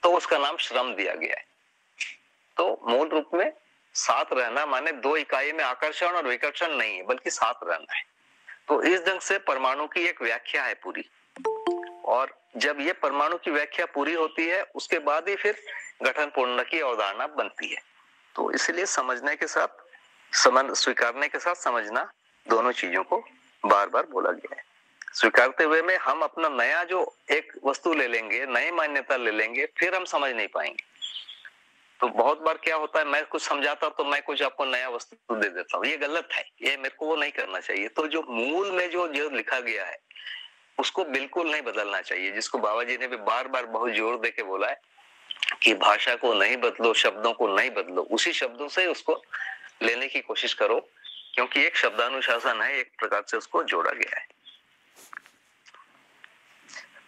तो उसका नाम श्रम दिया गया है। तो मूल रूप में साथ रहना माने दो इकाई में आकर्षण और विकर्षण नहीं है, बल्कि साथ रहना है। तो इस ढंग से परमाणु की एक व्याख्या है पूरी, और जब ये परमाणु की व्याख्या पूरी होती है उसके बाद ही फिर गठन पूर्ण की अवधारणा बनती है। तो इसलिए समझने के साथ स्वीकारने के साथ समझना, दोनों चीजों को बार बार बोला गया है। स्वीकारते हुए में हम अपना नया जो एक वस्तु ले लेंगे, नई मान्यता ले लेंगे, फिर हम समझ नहीं पाएंगे। तो बहुत बार क्या होता है, मैं कुछ समझाता तो मैं कुछ आपको नया वस्तु दे देता हूँ, ये गलत है, ये मेरे को वो नहीं करना चाहिए। तो जो मूल में जो लिखा गया है उसको बिल्कुल नहीं बदलना चाहिए, जिसको बाबा जी ने भी बार बार बहुत जोर दे के बोला है कि भाषा को नहीं बदलो, शब्दों को नहीं बदलो, उसी शब्दों से उसको लेने की कोशिश करो, क्योंकि एक शब्दानुशासन है, एक प्रकार से उसको जोड़ा गया है।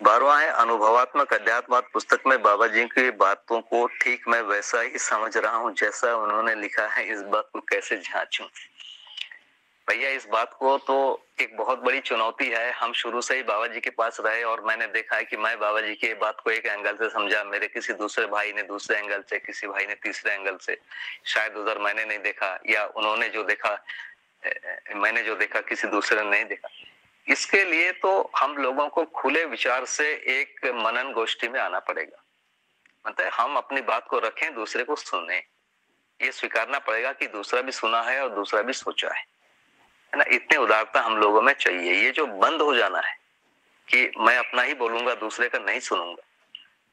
12वां है, अनुभवात्मक अध्यात्मवाद पुस्तक में बाबा जी की बातों को ठीक मैं वैसा ही समझ रहा हूँ जैसा उन्होंने लिखा है, इस बात को कैसे जांचूं? भैया इस बात को तो एक बहुत बड़ी चुनौती है। हम शुरू से ही बाबा जी के पास रहे, और मैंने देखा है कि मैं बाबा जी की बात को एक एंगल से समझा, मेरे किसी दूसरे भाई ने दूसरे एंगल से, किसी भाई ने तीसरे एंगल से, शायद उधर मैंने नहीं देखा, या उन्होंने जो देखा मैंने जो देखा किसी दूसरे ने नहीं देखा। इसके लिए तो हम लोगों को खुले विचार से एक मनन गोष्ठी में आना पड़ेगा। मतलब हम अपनी बात को रखें, दूसरे को सुने, ये स्वीकारना पड़ेगा कि दूसरा भी सुना है और दूसरा भी सोचा है ना। इतनी उदारता हम लोगों में चाहिए। ये जो बंद हो जाना है कि मैं अपना ही बोलूंगा, दूसरे का नहीं सुनूंगा,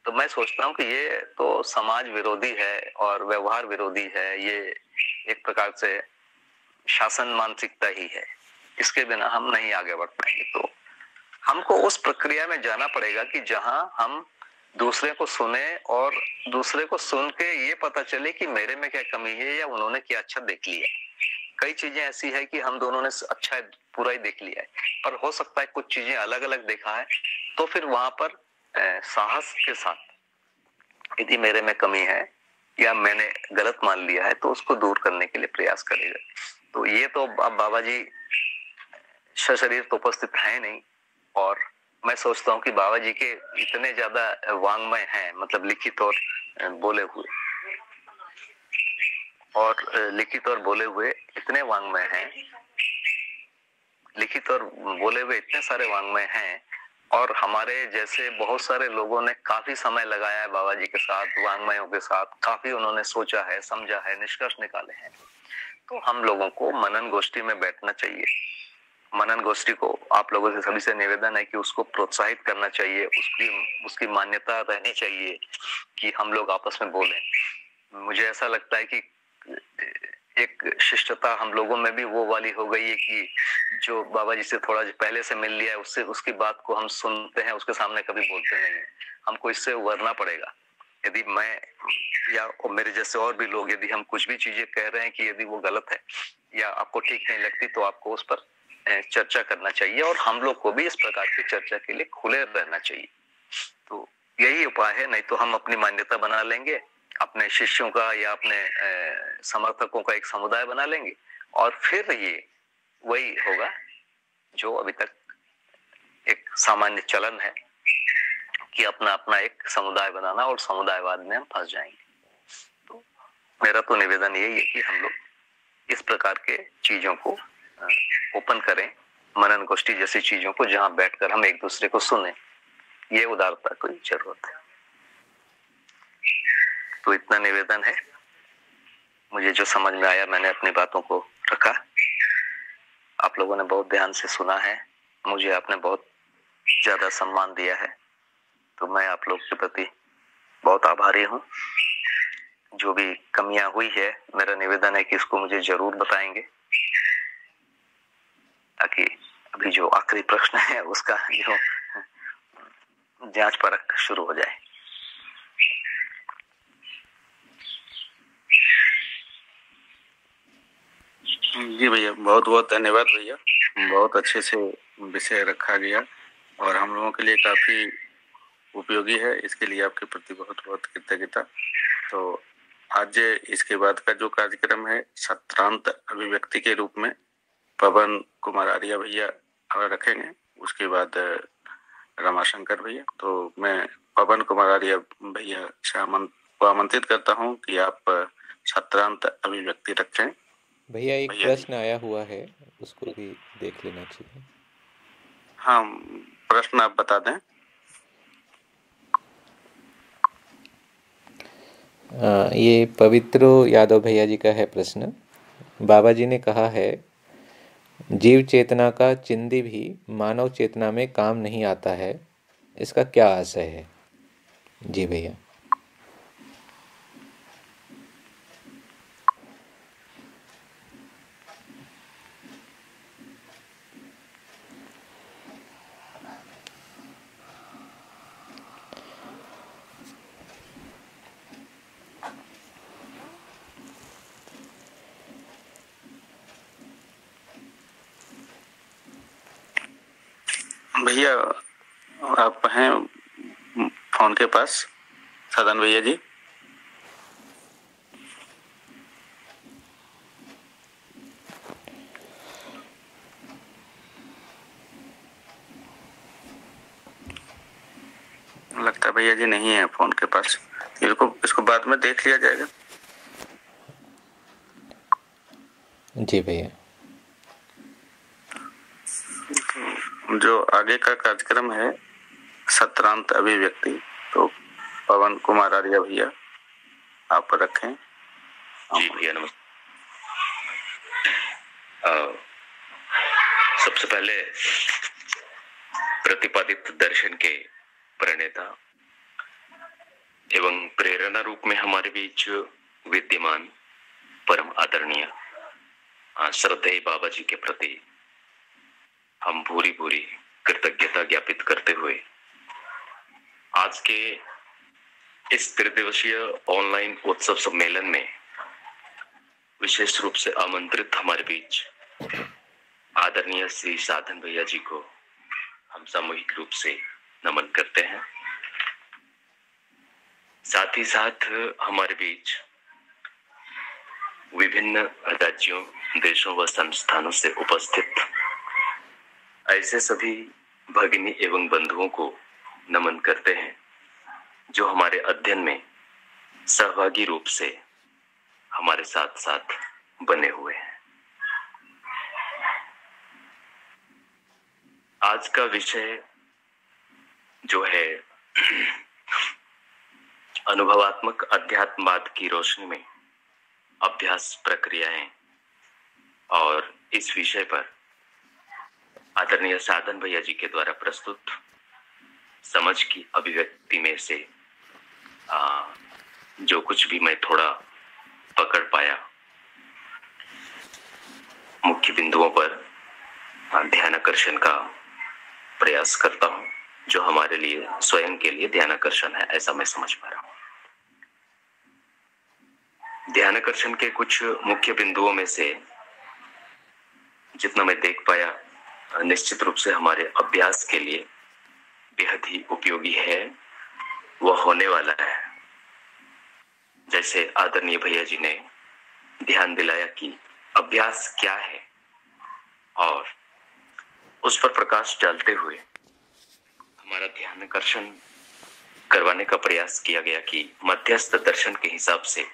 तो मैं सोचता हूँ कि ये तो समाज विरोधी है और व्यवहार विरोधी है। ये एक प्रकार से शासन मानसिकता ही है, इसके बिना हम नहीं आगे बढ़ पाएंगे। तो हमको उस प्रक्रिया में जाना पड़ेगा कि जहां हम दूसरे को सुने और दूसरे को सुन के ये पता चले कि मेरे में क्या कमी है या उन्होंने क्या अच्छा देख लिया। कई चीजें ऐसी है कि हम दोनों ने अच्छा पूरा ही देख लिया है, पर हो सकता है कुछ चीजें अलग अलग देखा है, तो फिर वहां पर साहस के साथ यदि मेरे में कमी है या मैंने गलत मान लिया है तो उसको दूर करने के लिए प्रयास करेगा। तो ये तो अब बाबा जी सशरीर तो उपस्थित है नहीं, और मैं सोचता हूँ कि बाबा जी के इतने ज्यादा वांग्मय हैं, मतलब लिखित और बोले हुए, और लिखित और बोले हुए इतने वांग्मय हैं, लिखित और बोले हुए इतने सारे वांग्मय हैं, और हमारे जैसे बहुत सारे लोगों ने काफी समय लगाया है बाबा जी के साथ, वांग्मयों के साथ, काफी उन्होंने सोचा है, समझा है, निष्कर्ष निकाले हैं। तो हम लोगों को मनन गोष्ठी में बैठना चाहिए। मनन गोष्ठी को आप लोगों से सभी से निवेदन है कि उसको प्रोत्साहित करना चाहिए, उसकी मान्यता रहनी चाहिए कि हम लोग आपस में बोलें। मुझे ऐसा लगता है कि एक शिष्टता हम लोगों में भी वो वाली हो गई है कि जो बाबा जी से थोड़ा पहले से मिल लिया है, उससे उसकी बात को हम सुनते हैं, उसके सामने कभी बोलते नहीं है। हमको इससे उभरना पड़ेगा। यदि मैं या मेरे जैसे और भी लोग, यदि हम कुछ भी चीजें कह रहे हैं कि यदि वो गलत है या आपको ठीक नहीं लगती, तो आपको उस पर चर्चा करना चाहिए, और हम लोग को भी इस प्रकार की चर्चा के लिए खुले रहना चाहिए। तो यही उपाय है, नहीं तो हम अपनी मान्यता बना लेंगे, अपने शिष्यों का या अपने समर्थकों का एक समुदाय बना लेंगे, और फिर ये वही होगा जो अभी तक एक सामान्य चलन है कि अपना अपना एक समुदाय बनाना, और समुदायवाद में हम फंस जाएंगे। तो मेरा तो निवेदन यही है कि हम लोग इस प्रकार के चीजों को ओपन करें, मनन गोष्ठी जैसी चीजों को, जहां बैठकर हम एक दूसरे को सुने। ये उदारता की जरूरत है। तो इतना निवेदन है, मुझे जो समझ में आया मैंने अपनी बातों को रखा। आप लोगों ने बहुत ध्यान से सुना है, मुझे आपने बहुत ज्यादा सम्मान दिया है, तो मैं आप लोग के प्रति बहुत आभारी हूँ। जो भी कमियां हुई है, मेरा निवेदन है कि इसको मुझे जरूर बताएंगे, ताकि अभी जो आखिरी प्रश्न है उसका जो जांच परख शुरू हो जाए। जी भैया, बहुत बहुत धन्यवाद भैया। बहुत अच्छे से विषय रखा गया और हम लोगों के लिए काफी उपयोगी है। इसके लिए आपके प्रति बहुत बहुत कृतज्ञता। तो आज इसके बाद का जो कार्यक्रम है, सत्रांत अभिव्यक्ति के रूप में पवन कुमार आर्य भैया रखेंगे, उसके बाद रमाशंकर भैया। तो मैं पवन कुमार आर्य भैया से आमंत्रित करता हूँ कि आप सत्रांत अभिव्यक्ति रखें। भैया एक प्रश्न आया हुआ है, उसको भी देख लेना चाहिए। हाँ, प्रश्न आप बता दें। ये पवित्र यादव भैया जी का है प्रश्न। बाबा जी ने कहा है, जीव चेतना का चिंदी भी मानव चेतना में काम नहीं आता है, इसका क्या आशय है? जी भैया। भैया आप हैं फोन के पास, सदन भैया जी। लगता है भैया जी नहीं है फोन के पास। इसको बाद में देख लिया जाएगा। जी भैया। जो आगे का कार्यक्रम है, सत्रांत अभिव्यक्ति, तो पवन कुमार आर्य भैया आप रखें। जी भैया नमस्ते। सबसे पहले प्रतिपादित दर्शन के प्रणेता एवं प्रेरणा रूप में हमारे बीच विद्यमान परम आदरणीय श्रद्धेय बाबा जी के प्रति हम भूरी भूरी कृतज्ञता ज्ञापित करते हुए आज के इस त्रिदिवसीय ऑनलाइन उत्सव सम्मेलन में विशेष रूप से आमंत्रित हमारे बीच आदरणीय श्री साधन भैया जी को हम सामूहिक रूप से नमन करते हैं। साथ ही साथ हमारे बीच विभिन्न राज्यों, देशों व संस्थानों से उपस्थित ऐसे सभी भगिनी एवं बंधुओं को नमन करते हैं जो हमारे अध्ययन में सहभागी रूप से हमारे साथ साथ बने हुए हैं। आज का विषय जो है अनुभवात्मक अध्यात्मवाद की रोशनी में अभ्यास प्रक्रियाएं, और इस विषय पर आदरणीय साधन भैया जी के द्वारा प्रस्तुत समझ की अभिव्यक्ति में से जो कुछ भी मैं थोड़ा पकड़ पाया, मुख्य बिंदुओं पर ध्यानाकर्षण का प्रयास करता हूं, जो हमारे लिए स्वयं के लिए ध्यानाकर्षण है, ऐसा मैं समझ पा रहा हूं। ध्यानाकर्षण के कुछ मुख्य बिंदुओं में से जितना मैं देख पाया, निश्चित रूप से हमारे अभ्यास के लिए बेहद ही उपयोगी है, वह होने वाला है। जैसे आदरणीय भैया जी ने ध्यान दिलाया कि अभ्यास क्या है, और उस पर प्रकाश डालते हुए हमारा ध्यानाकर्षण करवाने का प्रयास किया गया कि मध्यस्थ दर्शन के हिसाब से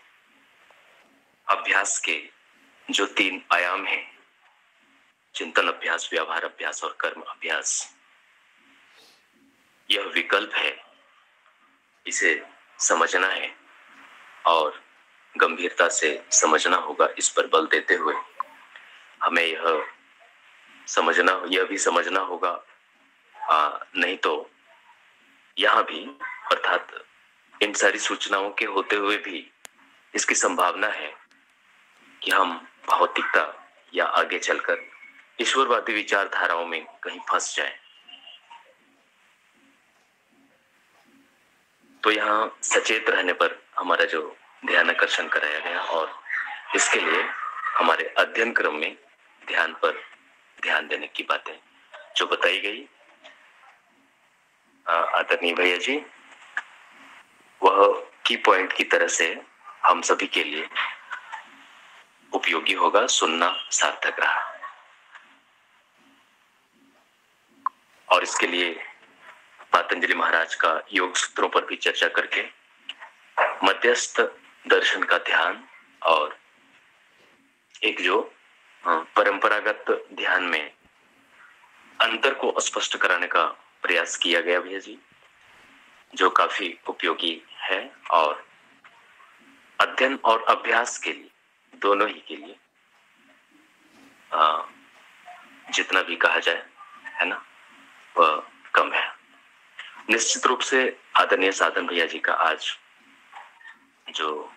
अभ्यास के जो 3 आयाम हैं, चिंतन अभ्यास, व्यवहार अभ्यास और कर्म अभ्यास, यह विकल्प है, इसे समझना है और गंभीरता से समझना होगा। इस पर बल देते हुए हमें यह भी समझना होगा, नहीं तो यहाँ भी, अर्थात इन सारी सूचनाओं के होते हुए भी इसकी संभावना है कि हम भौतिकता या आगे चलकर ईश्वरवादी विचारधाराओं में कहीं फंस जाएं। तो यहाँ सचेत रहने पर हमारा जो ध्यानाकर्षण कराया गया, और इसके लिए हमारे अध्ययन क्रम में ध्यान पर ध्यान देने की बातें जो बताई गई आदरणीय भैया जी, वह की पॉइंट की तरह से हम सभी के लिए उपयोगी होगा, सुनना सार्थक रहा। और इसके लिए पतंजलि महाराज का योग सूत्रों पर भी चर्चा करके मध्यस्थ दर्शन का ध्यान और एक जो परंपरागत ध्यान में अंतर को स्पष्ट कराने का प्रयास किया गया भैया जी, जो काफी उपयोगी है, और अध्ययन और अभ्यास के लिए, दोनों ही के लिए जितना भी कहा जाए, है ना, वह कम है। निश्चित रूप से आदरणीय साधन भैया जी का आज जो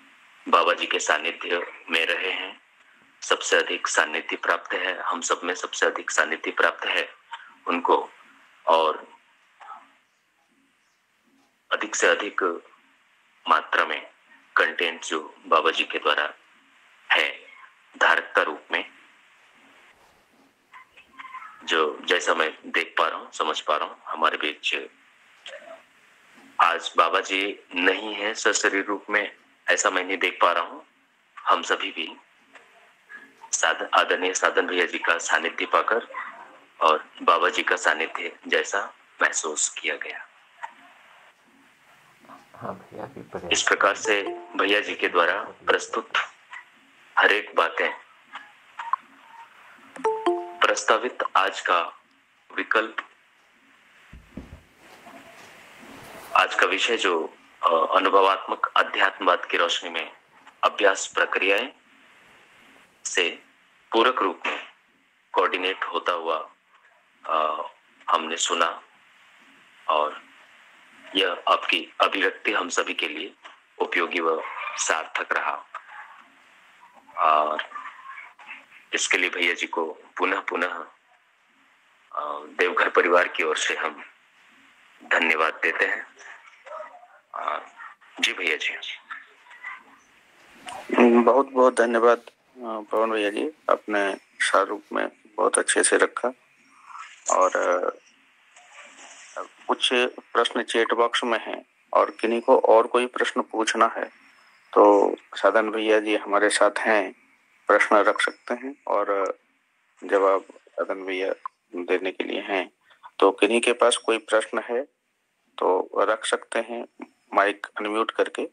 बाबा जी के सानिध्य में रहे हैं, सबसे अधिक सानिध्य प्राप्त है, हम सब में सबसे अधिक सानिध्य प्राप्त है उनको, और अधिक से अधिक मात्रा में कंटेंट जो बाबा जी के द्वारा है धारकता रूप में, जो जैसा मैं देख पा रहा हूँ, समझ पा रहा हूँ, हमारे बीच आज बाबा जी नहीं है सशरीर रूप में, ऐसा मैं नहीं देख पा रहा हूँ। हम सभी भी आदरणीय साधन भैया जी का सानिध्य पाकर और बाबा जी का सानिध्य जैसा महसूस किया गया। हाँ भैया, इस प्रकार से भैया जी के द्वारा प्रस्तुत हर एक बातें, प्रस्तावित आज का विकल्प, आज का विषय जो अनुभवात्मक अध्यात्मवाद की रोशनी में अभ्यास प्रक्रियाएं से पूरक रूप में कोऑर्डिनेट होता हुआ हमने सुना, और यह आपकी अभिव्यक्ति हम सभी के लिए उपयोगी व सार्थक रहा। और इसके लिए भैया जी को पुनः पुनः देवघर परिवार की ओर से हम धन्यवाद देते हैं। जी भैया जी। बहुत बहुत धन्यवाद पवन भैया जी, आपने शाहरुख में बहुत अच्छे से रखा। और कुछ प्रश्न चैट बॉक्स में हैं और किन्हीं को और कोई प्रश्न पूछना है तो साधन भैया जी हमारे साथ हैं, प्रश्न रख सकते हैं और जवाब साधन भैया देने के लिए हैं। तो किन्हीं के पास कोई प्रश्न है तो रख सकते हैं माइक अनम्यूट करके।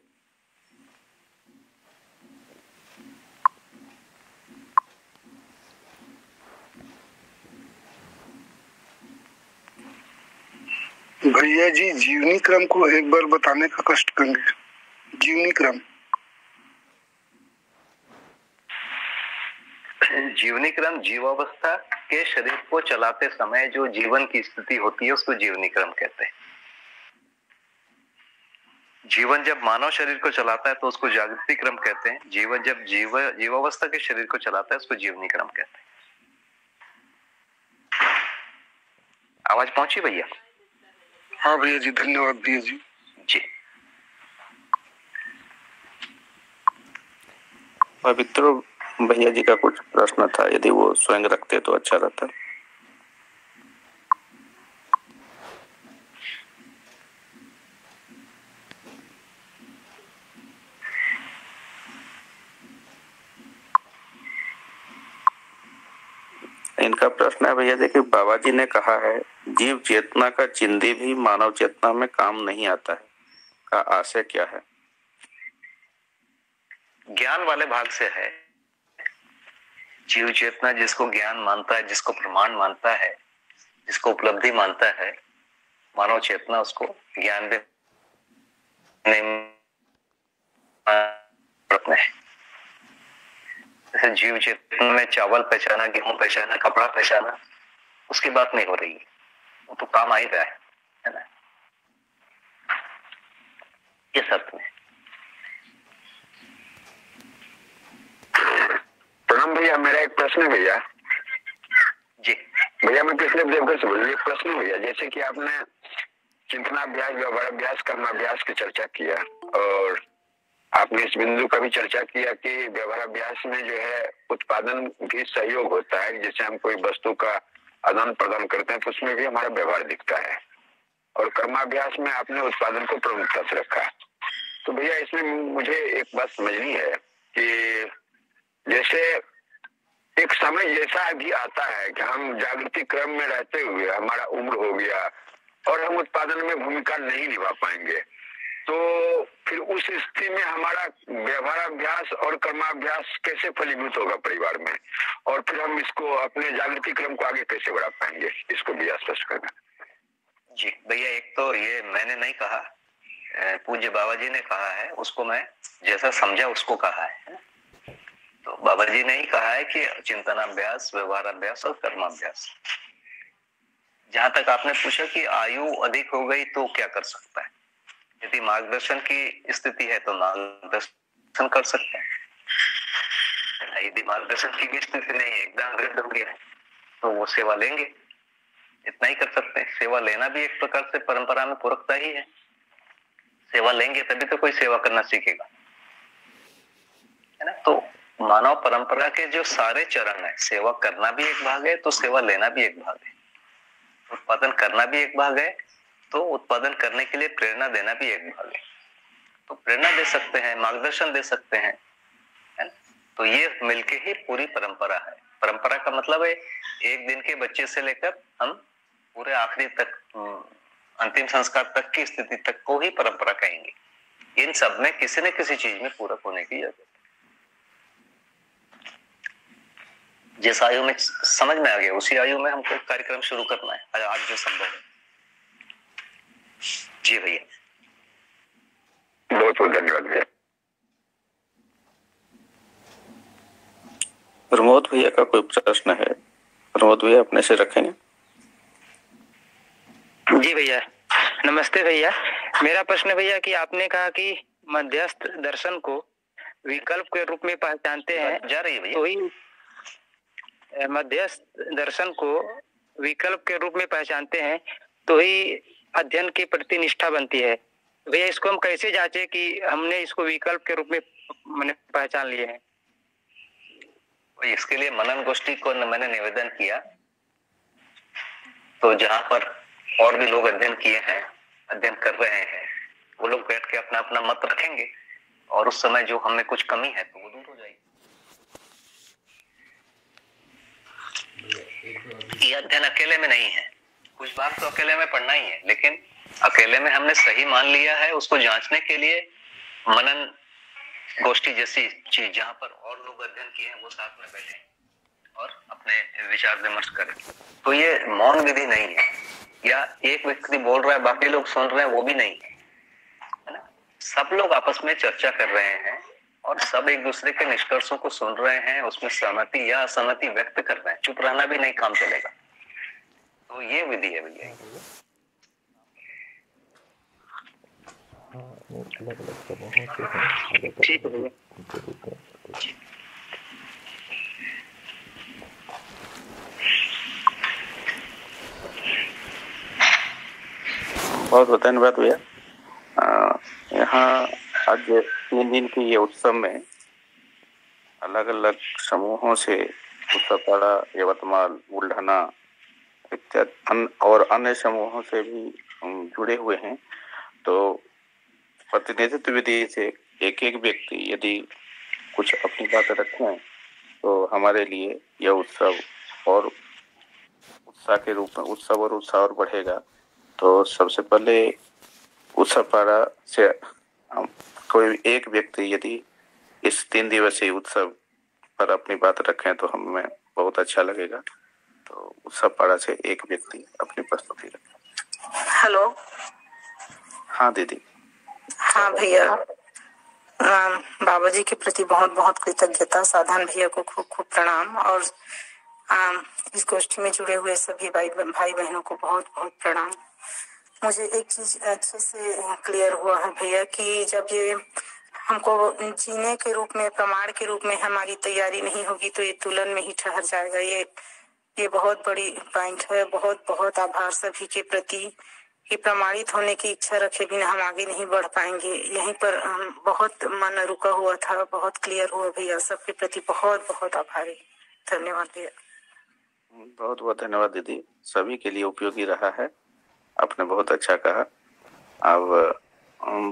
भैया जी जीवनी क्रम को एक बार बताने का कष्ट करेंगे। जीवनी क्रम, जीवनी क्रम जीवावस्था के शरीर को चलाते समय जो जीवन की स्थिति होती है उसको जीवनी क्रम कहते हैं। जीवन जब मानव शरीर को चलाता है तो उसको जागृति क्रम कहते हैं। जीवन जब जीवावस्था के शरीर को चलाता है उसको जीवनी क्रम कहते हैं। आवाज पहुंची भैया? हाँ भैया जी, धन्यवाद भैया जी। जी पवित्र भैया जी का कुछ प्रश्न था, यदि वो स्वयं रखते तो अच्छा रहता। इनका प्रश्न है भैया जी कि बाबा जी ने कहा है जीव चेतना का चिंदी भी मानव चेतना में काम नहीं आता है, का आशय क्या है? ज्ञान वाले भाग से है। जीव चेतना जिसको ज्ञान मानता है, जिसको प्रमाण मानता है, जिसको उपलब्धि मानता है, मानव चेतना उसको ज्ञान भी नहीं है। जैसे जीव चेतना में चावल पहचाना, गेहूं पहचाना, कपड़ा पहचाना, उसकी बात नहीं हो रही है, वो तो काम आ ही रहा है ना, ये सब में। प्रणाम भैया, मेरा एक प्रश्न है भैया। जी भैया मैं पिछले देवघर से बोल रही हूँ। प्रश्न भैया, जैसे कि आपने चिंतनाभ्यास, व्यवहाराभ्यास, कर्माभ्यास की चर्चा किया और आपने इस बिंदु का भी चर्चा किया कि व्यवहाराभ्यास में जो है उत्पादन भी सहयोग होता है। जैसे हम कोई वस्तु का आदान प्रदान करते हैं तो उसमें भी हमारा व्यवहार दिखता है। और कर्माभ्यास में आपने उत्पादन को प्रमुखता से रखा। तो भैया इसमें मुझे एक बात समझनी है कि जैसे एक समय जैसा भी आता है कि हम जागृति क्रम में रहते हुए हमारा उम्र हो गया और हम उत्पादन में भूमिका नहीं निभा पाएंगे, तो फिर उस स्थिति में हमारा व्यवहाराभ्यास और कर्माभ्यास कैसे फलीभूत होगा परिवार में, और फिर हम इसको अपने जागृति क्रम को आगे कैसे बढ़ा पाएंगे, इसको भी स्पष्ट करना। जी भैया, एक तो ये मैंने नहीं कहा, पूज्य बाबा जी ने कहा है, उसको मैं जैसा समझा उसको कहा है। तो बाबा जी ने ही कहा है कि चिंतनाभ्यास, व्यवहाराभ्यास और कर्माभ्यास। जहां तक आपने पूछा कि आयु अधिक हो गई तो क्या कर सकता है, यदि मार्गदर्शन की स्थिति है तो मार्गदर्शन कर सकते हैं। यदि मार्गदर्शन की भी स्थिति नहीं है, एकदम वृद्ध हो गया है, तो वो सेवा लेंगे, इतना ही कर सकते हैं। सेवा लेना भी एक प्रकार से परंपरा में पूरकता ही है। सेवा लेंगे तभी तो कोई सेवा करना सीखेगा, है ना। तो मानव परंपरा के जो सारे चरण है, सेवा करना भी एक भाग है तो सेवा लेना भी एक भाग है, उत्पादन करना भी एक भाग है तो उत्पादन करने के लिए प्रेरणा देना भी एक भाग है। तो प्रेरणा दे सकते हैं, मार्गदर्शन दे सकते हैं, है ना? तो ये मिलके ही पूरी परंपरा है। परंपरा का मतलब है एक दिन के बच्चे से लेकर हम पूरे आखिरी तक, अंतिम संस्कार तक की स्थिति तक को ही परंपरा कहेंगे। इन सब में किसी न किसी चीज में पूरक होने की जरूरत है। जिस आयु में समझ में आ गया उसी आयु में हमको कार्यक्रम शुरू करना है आज जो संभव है। जी भैया, बहुत बहुत धन्यवाद भैया। प्रमोद भैया का कोई प्रश्न है? प्रमोद भैया अपने से रखेंगे। जी भैया, नमस्ते भैया। मेरा प्रश्न भैया कि आपने कहा कि मध्यस्थ दर्शन को विकल्प के रूप में पहचानते हैं, जा रही है भैया, तो ही मध्यस्थ दर्शन को विकल्प के रूप में पहचानते हैं तो ही अध्ययन के प्रति निष्ठा बनती है। भैया इसको हम कैसे जांचे कि हमने इसको विकल्प के रूप में मैंने पहचान लिए हैं? इसके लिए मनन गोष्ठी को मैंने निवेदन किया, तो जहां पर और भी लोग अध्ययन किए हैं, अध्ययन कर रहे हैं, वो लोग बैठ के अपना अपना मत रखेंगे और उस समय जो हमें कुछ कमी है तो वो दूर हो जाएगी। ये अध्ययन अकेले में नहीं है, कुछ बार तो अकेले में पढ़ना ही है, लेकिन अकेले में हमने सही मान लिया है, उसको जांचने के लिए मनन गोष्ठी जैसी चीज जहां पर और लोग अध्ययन किए हैं वो साथ में बैठे और अपने विचार विमर्श करें। तो ये मौन विधि नहीं है, या एक व्यक्ति बोल रहा है बाकी लोग सुन रहे हैं, वो भी नहीं है ना। सब लोग आपस में चर्चा कर रहे हैं और सब एक दूसरे के निष्कर्षों को सुन रहे हैं, उसमें सहमति या असहमति व्यक्त कर रहे हैं। चुप रहना भी नहीं काम चलेगा। तो ये विधि है भैया। ठीक है भैया। बहुत बहुत धन्यवाद भैया। यहाँ आज 3 दिन के ये उत्सव में अलग अलग समूहों से उत्सवपाड़ा, यवतमाल, बुल्ढाना इत्यादि और अन्य समूहों से भी जुड़े हुए हैं। तो प्रतिनिधित्व विधि से एक एक व्यक्ति यदि कुछ अपनी बात रखें तो हमारे लिए यह उत्सव और उत्साह के रूप में उत्सव और उत्साह और बढ़ेगा। तो सबसे पहले उत्सवपाड़ा से कोई एक व्यक्ति यदि इस 3 दिवसीय उत्सव पर अपनी बात रखें तो हमें बहुत अच्छा लगेगा। तो उत्सवपाड़ा से एक व्यक्ति अपनी प्रस्तुति रखें। हेलो। हाँ दीदी। हाँ भैया, बाबा जी के प्रति बहुत बहुत कृतज्ञता। साधन भैया को खूब खूब प्रणाम और इस गोष्ठी में जुड़े हुए सभी भाई बहनों को बहुत बहुत प्रणाम। मुझे एक चीज अच्छे से क्लियर हुआ है भैया कि जब ये हमको जीने के रूप में, प्रमाण के रूप में हमारी तैयारी नहीं होगी तो ये तुलन में ही ठहर जाएगा। ये बहुत बड़ी पॉइंट है। बहुत बहुत आभार सभी के प्रति। ये प्रमाणित होने की इच्छा रखे बिना हम आगे नहीं बढ़ पाएंगे। यहीं पर बहुत मन रुका हुआ था, बहुत क्लियर हुआ भैया। सबके प्रति बहुत बहुत आभारी। धन्यवाद भैया। बहुत बहुत धन्यवाद दीदी। सभी के लिए उपयोगी रहा है, आपने बहुत अच्छा कहा। अब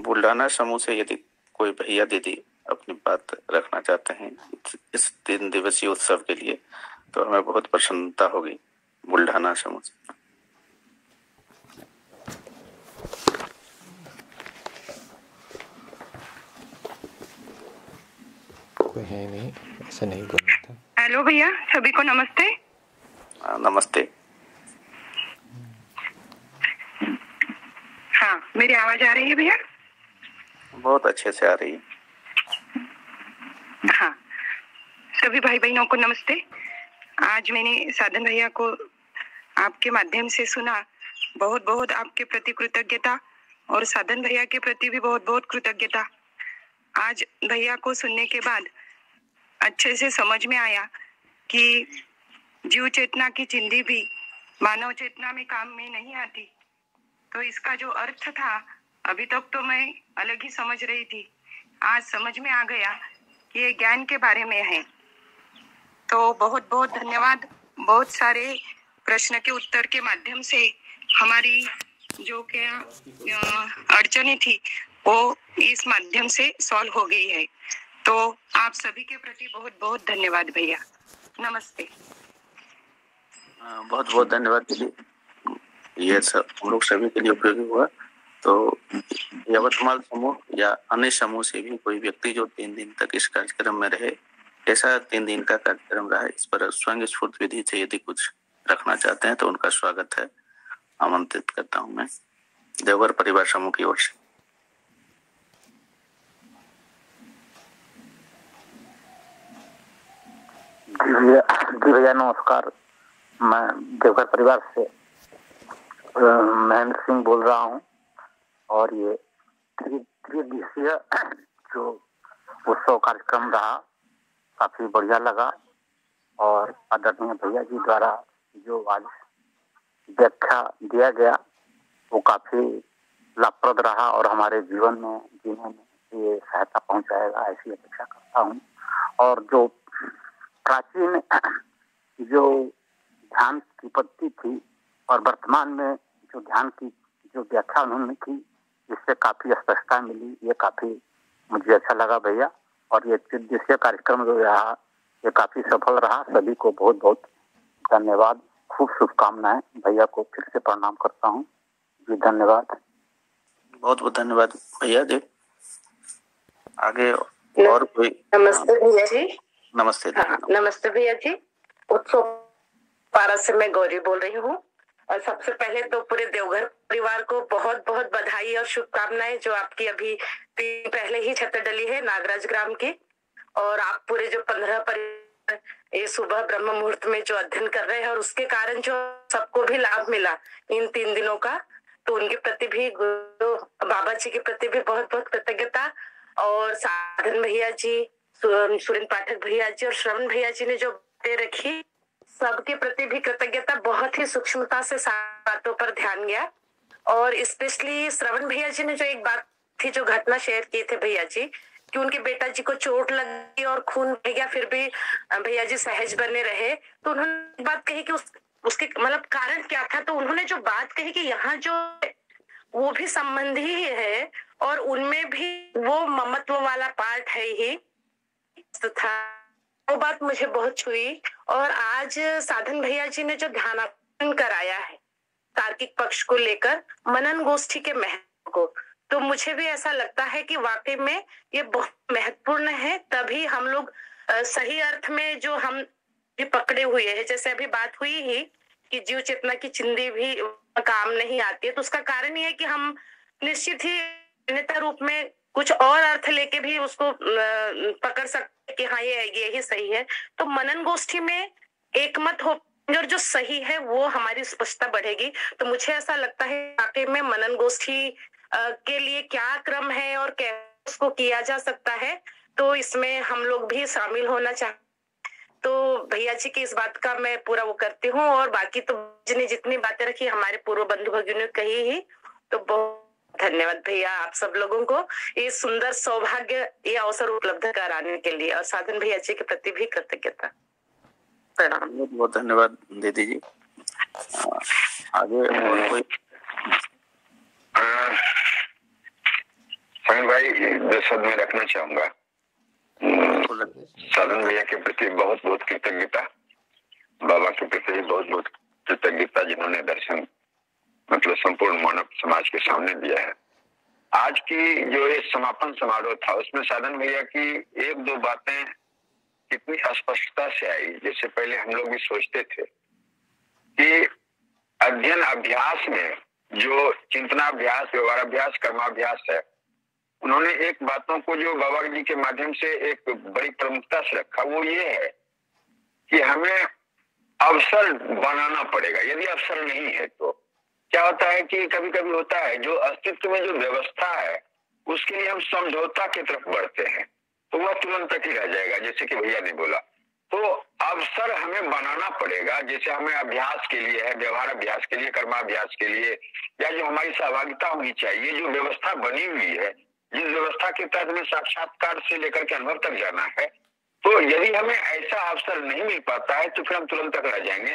बुल्ढाना समूह से यदि कोई भैया दीदी अपनी बात रखना चाहते हैं इस 3 दिवसीय उत्सव के लिए तो हमें बहुत प्रसन्नता होगी। बुल्ढाना समूह से कोई है नहीं, ऐसा नहीं बोलना था। हेलो भैया, सभी को नमस्ते। नमस्ते। हाँ, मेरी आवाज आ रही है भैया? बहुत अच्छे से आ रही है। हाँ, सभी भाई बहनों को नमस्ते। आज मैंने साधन भैया को आपके माध्यम से सुना। बहुत बहुत आपके प्रति कृतज्ञता और साधन भैया के प्रति भी बहुत बहुत कृतज्ञता। आज भैया को सुनने के बाद अच्छे से समझ में आया कि जीव चेतना की चिंदी भी मानव चेतना में काम में नहीं आती। तो इसका जो अर्थ था अभी तक तो मैं अलग ही समझ रही थी, आज समझ में आ गया कि ये ज्ञान के बारे में है। तो बहुत बहुत धन्यवाद। बहुत सारे प्रश्न के उत्तर के माध्यम से हमारी जो क्या अड़चने थी वो इस माध्यम से सॉल्व हो गई है। तो आप सभी के प्रति बहुत बहुत धन्यवाद भैया। नमस्ते। बहुत बहुत धन्यवाद दीदी। ये सब हम लोग सभी के लिए उपयोगी हुआ। तो यवतमाल समूह या अन्य समूह से भी कोई व्यक्ति जो 3 दिन तक इस कार्यक्रम में रहे, ऐसा 3 दिन का कार्यक्रम रहा, इस पर स्वयं स्फूर्त विधि से यदि कुछ रखना चाहते हैं तो उनका स्वागत है। आमंत्रित करता हूं मैं देवघर परिवार समूह की ओर से। जी भैया नमस्कार। मैं देवघर परिवार से महेंद्र सिंह बोल रहा हूँ और ये 3 दिवसीय जो उत्सव कार्यक्रम रहा काफी बढ़िया लगा और आदरणीय भैया जी द्वारा जो आज व्याख्या दिया गया वो काफी लाभप्रद रहा और हमारे जीवन में जीने में ये सहायता पहुंचाएगा, ऐसी अपेक्षा करता हूँ। और जो प्राचीन जो ध्यान की पद्धति थी और वर्तमान में जो ध्यान की जो व्याख्या उन्होंने की, इससे काफी स्पष्टता मिली। ये काफी मुझे अच्छा लगा भैया। और ये 3 दिवसीय कार्यक्रम जो रहा ये काफी सफल रहा। सभी को बहुत बहुत धन्यवाद, खूब शुभकामनाएं। भैया को फिर से प्रणाम करता हूँ जी, धन्यवाद। बहुत बहुत धन्यवाद भैया जी। आगे और कोई? नमस्ते भैया जी। नमस्ते। हाँ, नमस्ते भैया जी। उत्सव पारस से मैं गौरी बोल रही हूँ। और सबसे पहले तो पूरे देवघर परिवार को बहुत बहुत बधाई और शुभकामनाएं, जो आपकी अभी पहले ही छत डली है नागराज ग्राम की। और आप पूरे जो 15 परिवार ये सुबह ब्रह्म मुहूर्त में जो अध्ययन कर रहे हैं और उसके कारण जो सबको भी लाभ मिला इन 3 दिनों का, तो उनके प्रति भी बाबा जी के प्रति भी बहुत बहुत कृतज्ञता। और साधन भैया जी, सुरेंद्र पाठक भैया जी और श्रवण भैया जी ने जो बातें रखी, सबके प्रति भी कृतज्ञता। बहुत ही सूक्ष्मता से बातों पर ध्यान गया। और स्पेशली श्रवण भैया जी ने जो एक बात थी, जो घटना शेयर की थे भैया जी, कि उनके बेटा जी को चोट लगी और खून बह गया, फिर भी भैया जी सहज बने रहे। तो उन्होंने बात कही कि उसके मतलब कारण क्या था। तो उन्होंने जो बात कही कि यहाँ जो वो भी संबंधी ही है और उनमें भी वो ममत्व वाला पार्ट है ही, तो था वो बात मुझे बहुत छुई। और आज साधन भैया जी ने जो ध्यानांकन कराया है तार्किक पक्ष को लेकर, मनन गोष्ठी के महत्व को, तो मुझे भी ऐसा लगता है कि वाकई में ये बहुत महत्वपूर्ण है। तभी हम लोग सही अर्थ में जो हम भी पकड़े हुए हैं, जैसे अभी बात हुई ही कि जीव चेतना की चिंदी भी काम नहीं आती है, तो उसका कारण ये है कि हम निश्चित ही नेता रूप में कुछ और अर्थ लेके भी उसको पकड़ सकते कि हाँ ये ही सही है। तो मनन गोष्ठी में एकमत हो और जो सही है वो हमारी स्पष्टता बढ़ेगी। तो मुझे ऐसा लगता है वाकई में मनन गोष्ठी के लिए क्या क्रम है और कैसे उसको किया जा सकता है, तो इसमें हम लोग भी शामिल होना चाहते। तो भैया जी की इस बात का मैं पूरा वो करती हूँ। और बाकी तो जिन्हें जितनी बातें रखी हमारे पूर्व बंधु भगियों ने कही ही, तो बहुत धन्यवाद भैया आप सब लोगों को ये सुंदर सौभाग्य, ये अवसर उपलब्ध कराने के लिए। और साधन भैया जी के प्रति भी कृतज्ञता, प्रणाम। बहुत बहुत धन्यवाद दीदी जी। आगे और कोई? भाई 2 शब्द में रखना चाहूंगा। साधन भैया के प्रति बहुत बहुत कृतज्ञता, बाबा के प्रति बहुत बहुत कृतज्ञता, जिन्होंने दर्शन मतलब संपूर्ण मानव समाज के सामने दिया है। आज की जो ये समापन समारोह था उसमें साधन भैया की 1-2 बातें कितनी स्पष्टता से आई। जैसे पहले हम लोग भी सोचते थे कि अध्ययन अभ्यास में जो चिंतनाभ्यास, व्यवहाराभ्यास, कर्माभ्यास है, उन्होंने एक बातों को जो बाबा जी के माध्यम से एक बड़ी प्रमुखता से रखा, वो ये है कि हमें अवसर बनाना पड़ेगा। यदि अवसर नहीं है तो क्या होता है कि कभी कभी होता है जो अस्तित्व में जो व्यवस्था है उसके लिए हम समझौता की तरफ बढ़ते हैं, तो वह तुरंत तक ही रह जाएगा, जैसे कि भैया ने बोला। तो अवसर हमें बनाना पड़ेगा, जैसे हमें अभ्यास के लिए है, व्यवहार अभ्यास के लिए, कर्माभ्यास के लिए, या जो हमारी सहभागिता होनी चाहिए, जो व्यवस्था बनी हुई है, जिस व्यवस्था के तहत हमें साक्षात्कार से लेकर के अनुभव तक जाना है, तो यदि हमें ऐसा अवसर नहीं मिल पाता है तो फिर हम तुरंत तक रह जाएंगे।